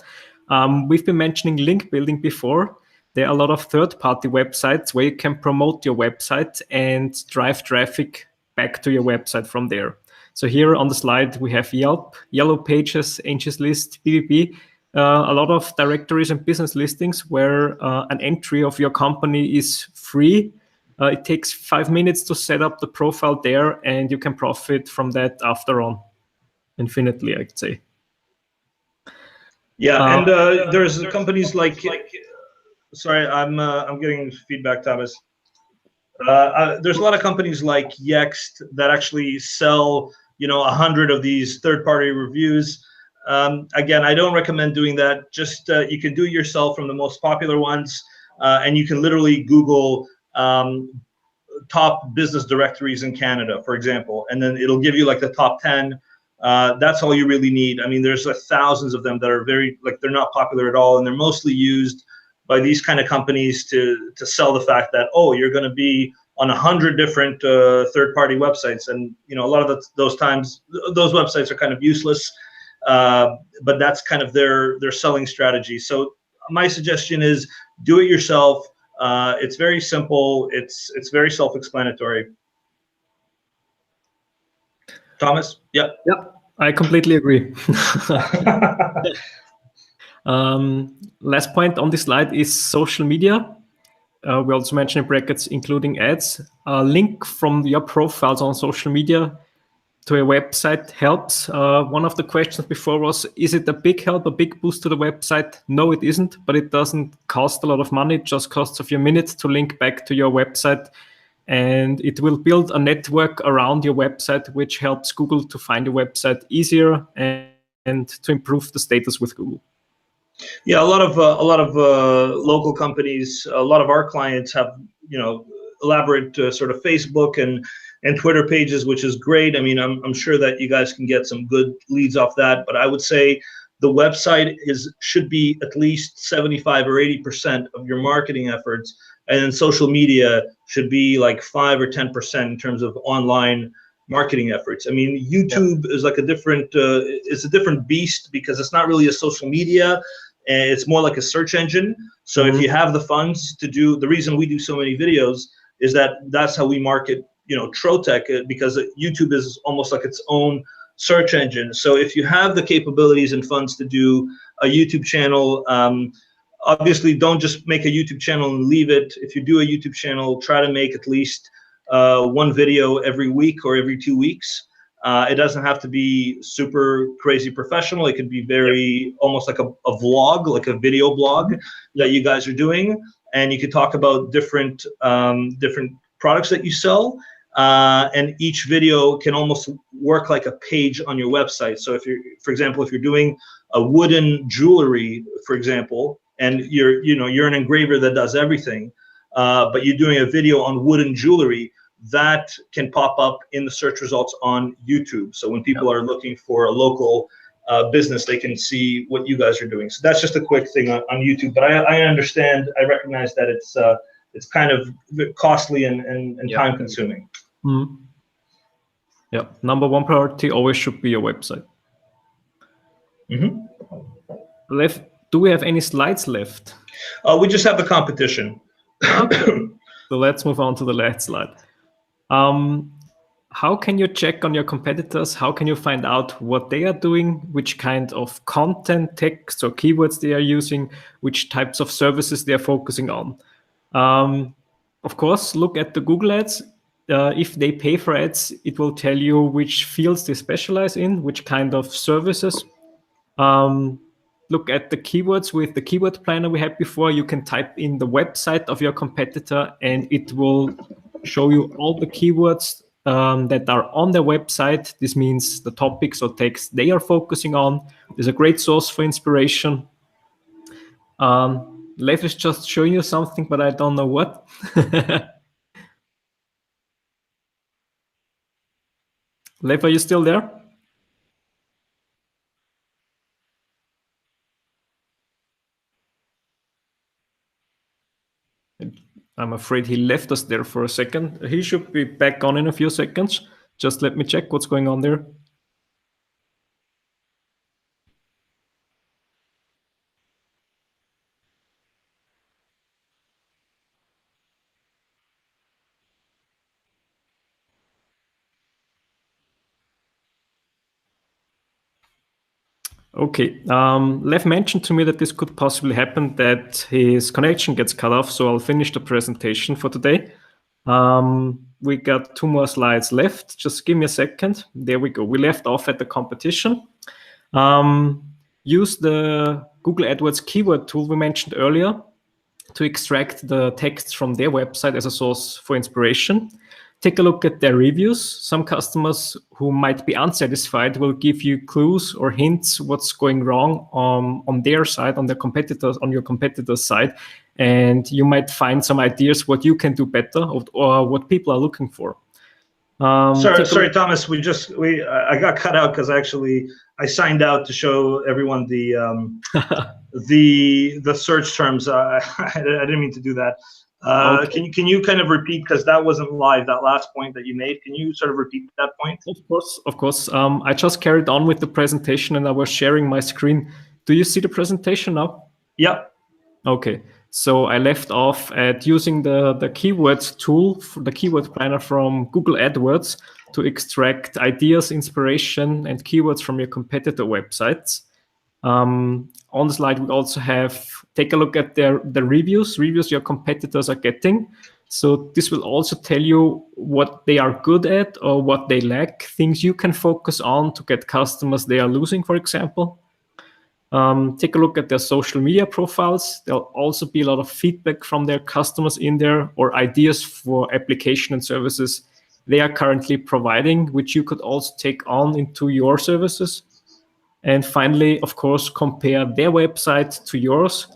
We've been mentioning link building before. There are a lot of third-party websites where you can promote your website and drive traffic back to your website from there. So here on the slide, we have Yelp, Yellow Pages, Angie's List, BBB, a lot of directories and business listings where an entry of your company is free. It takes 5 minutes to set up the profile there, and you can profit from that after on, infinitely, I'd say. Yeah, and there's companies like sorry, I'm getting feedback, Thomas. There's a lot of companies like Yext that actually sell, 100 of these third-party reviews. Again, I don't recommend doing that. Just you can do it yourself from the most popular ones, and you can literally Google top business directories in Canada, for example, and then it'll give you like the top 10. That's all you really need. I mean, there's thousands of them that are they're not popular at all, and they're mostly used by these kind of companies to sell the fact that, oh, you're going to be on 100 different third-party websites, and a lot of those times those websites are kind of useless, but that's kind of their selling strategy. So my suggestion is do it yourself. It's very simple. It's very self-explanatory. Thomas? Yep. Yep, I completely agree. Last point on this slide is social media. We also mentioned in brackets including ads. A link from your profiles on social media to a website helps. One of the questions before was, is it a big help, a big boost to the website? No, it isn't, but it doesn't cost a lot of money. It just costs a few minutes to link back to your website, and it will build a network around your website, which helps Google to find your website easier and to improve the status with Google. Yeah, a lot of local companies, a lot of our clients have, elaborate sort of Facebook and Twitter pages, which is great. I mean, I'm sure that you guys can get some good leads off that, but I would say the website should be at least 75 or 80% of your marketing efforts, and then social media should be like 5 or 10% in terms of online marketing efforts. I mean, YouTube is like it's a different beast because it's not really a social media, and it's more like a search engine. So if you have the funds to do, the reason we do so many videos is that's how we market, Trotec, because YouTube is almost like its own search engine. So if you have the capabilities and funds to do a YouTube channel, obviously don't just make a YouTube channel and leave it. If you do a YouTube channel, try to make at least one video every week or every 2 weeks. It doesn't have to be super crazy professional. It could be very almost like a vlog, like a video blog that you guys are doing, and you could talk about different products that you sell. And each video can almost work like a page on your website. So if for example, if you're doing a wooden jewelry, for example, and you're an engraver that does everything, but you're doing a video on wooden jewelry, that can pop up in the search results on YouTube. So when people are looking for a local business, they can see what you guys are doing. So that's just a quick thing on YouTube. But I understand, I recognize that it's kind of costly and time consuming. Yeah, number one priority always should be your website. Do we have any slides left? We just have the competition. Okay. So let's move on to the last slide. How can you check on your competitors? How can you find out what they are doing, which kind of content, text, or keywords they are using, which types of services they are focusing on? Of course, look at the Google ads. If they pay for ads, it will tell you which fields they specialize in, which kind of services. Look at the keywords with the keyword planner we had before. You can type in the website of your competitor, and it will show you all the keywords that are on their website. This means the topics or text they are focusing on. There's a great source for inspiration. Leif is just showing you something, but I don't know what. Leif, are you still there? I'm afraid he left us there for a second. He should be back on in a few seconds. Just let me check what's going on there. Okay, Lev mentioned to me that this could possibly happen, that his connection gets cut off, so I'll finish the presentation for today. We got 2 more slides left. Just give me a second. There we go. We left off at the competition. Use the Google AdWords keyword tool we mentioned earlier to extract the text from their website as a source for inspiration. Take a look at their reviews. Some customers who might be unsatisfied will give you clues or hints what's going wrong on their side, on your competitor's side, and you might find some ideas what you can do better or what people are looking for. Sorry, Thomas. I got cut out because I signed out to show everyone the search terms. I didn't mean to do that. Okay. Can you kind of repeat, because that wasn't live, that last point that you made? Can you sort of repeat that point? Of course. I just carried on with the presentation and I was sharing my screen. Do you see the presentation now? Yep. Okay. So I left off at using the keywords tool, the keyword planner from Google AdWords, to extract ideas, inspiration, and keywords from your competitor websites. On the slide, we also have, take a look at the reviews your competitors are getting. So this will also tell you what they are good at or what they lack, things you can focus on to get customers they are losing, for example. Take a look at their social media profiles. There'll also be a lot of feedback from their customers in there, or ideas for application and services they are currently providing, which you could also take on into your services. And finally, of course, compare their website to yours.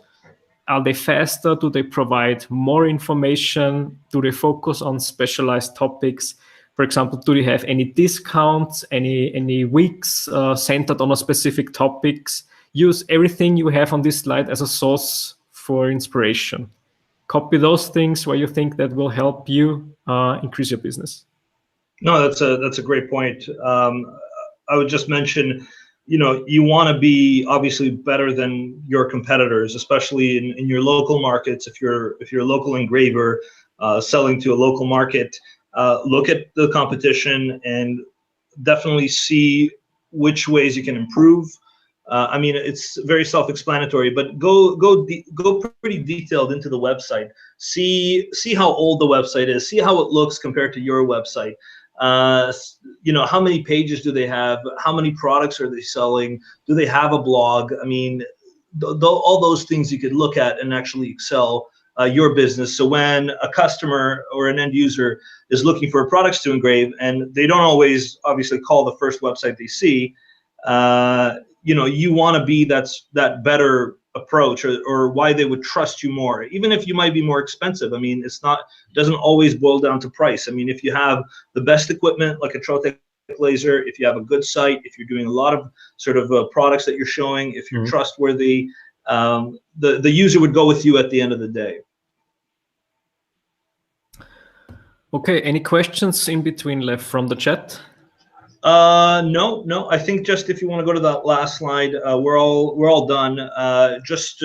Are they faster? Do they provide more information? Do they focus on specialized topics? For example, do they have any discounts, any weeks centered on a specific topics? Use everything you have on this slide as a source for inspiration. Copy those things where you think that will help you increase your business. No, that's a great point. I would just mention, you want to be obviously better than your competitors, especially in your local markets. If you're a local engraver selling to a local market, look at the competition and definitely see which ways you can improve. I mean, it's very self-explanatory, but go pretty detailed into the website. See how old the website is. See how it looks compared to your website. How many pages do they have? How many products are they selling? Do they have a blog? I mean, all those things you could look at and actually excel your business. So when a customer or an end user is looking for products to engrave, and they don't always obviously call the first website they see, you want to be that better approach, or why they would trust you more, even if you might be more expensive. I mean, doesn't always boil down to price. I mean, if you have the best equipment like a Trotec Laser, if you have a good site, if you're doing a lot of sort of products that you're showing, if you're trustworthy, the user would go with you at the end of the day. Okay, any questions in between left from the chat? No. I think just if you want to go to that last slide, we're all done. Just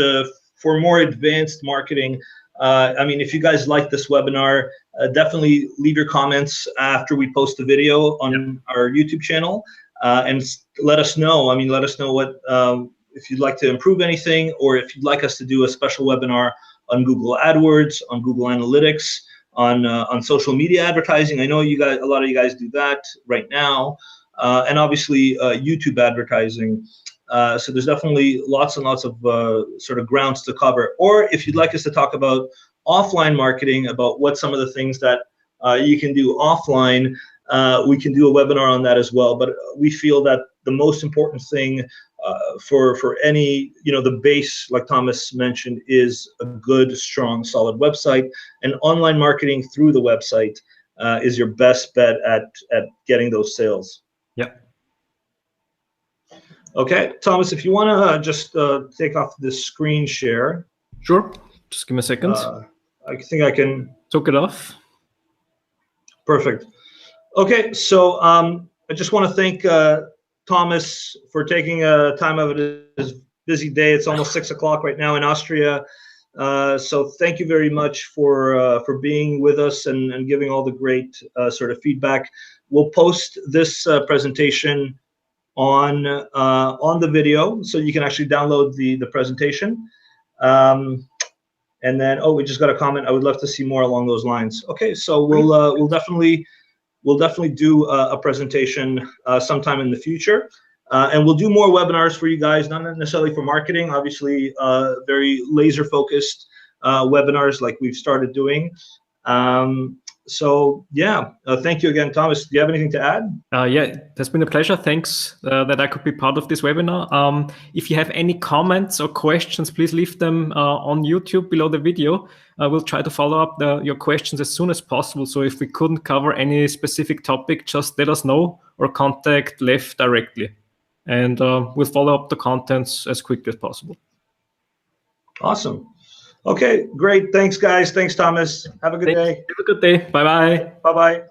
for more advanced marketing, I mean, if you guys like this webinar, definitely leave your comments after we post the video on our YouTube channel, and let us know. I mean, let us know what if you'd like to improve anything, or if you'd like us to do a special webinar on Google AdWords, on Google Analytics, on social media advertising. I know a lot of you guys do that right now, and obviously YouTube advertising. So there's definitely lots and lots of sort of grounds to cover. Or if you'd like us to talk about offline marketing, about what some of the things that you can do offline, we can do a webinar on that as well. But we feel that the most important thing for any, the base, like Thomas mentioned, is a good, strong, solid website. And online marketing through the website is your best bet at getting those sales. Yeah. Okay, Thomas, if you want to just take off the screen share. Sure. Just give me a second. I think I can. Took it off. Perfect. Okay, so I just want to thank Thomas for taking time out of his busy day. It's almost 6 o'clock right now in Austria. So thank you very much for being with us and giving all the great sort of feedback. We'll post this presentation on the video, so you can actually download the presentation. And then, we just got a comment. I would love to see more along those lines. Okay, so we'll definitely do a presentation sometime in the future, and we'll do more webinars for you guys, not necessarily for marketing, obviously very laser focused webinars like we've started doing. So yeah, thank you again, Thomas. Do you have anything to add? Yeah, it has been a pleasure. Thanks that I could be part of this webinar. If you have any comments or questions, please leave them on YouTube below the video. We'll try to follow up your questions as soon as possible. So if we couldn't cover any specific topic, just let us know or contact Lev directly. And we'll follow up the contents as quickly as possible. Awesome. Okay, great. Thanks, guys. Thanks, Thomas. Have a good day. Have a good day. Bye-bye. Bye-bye.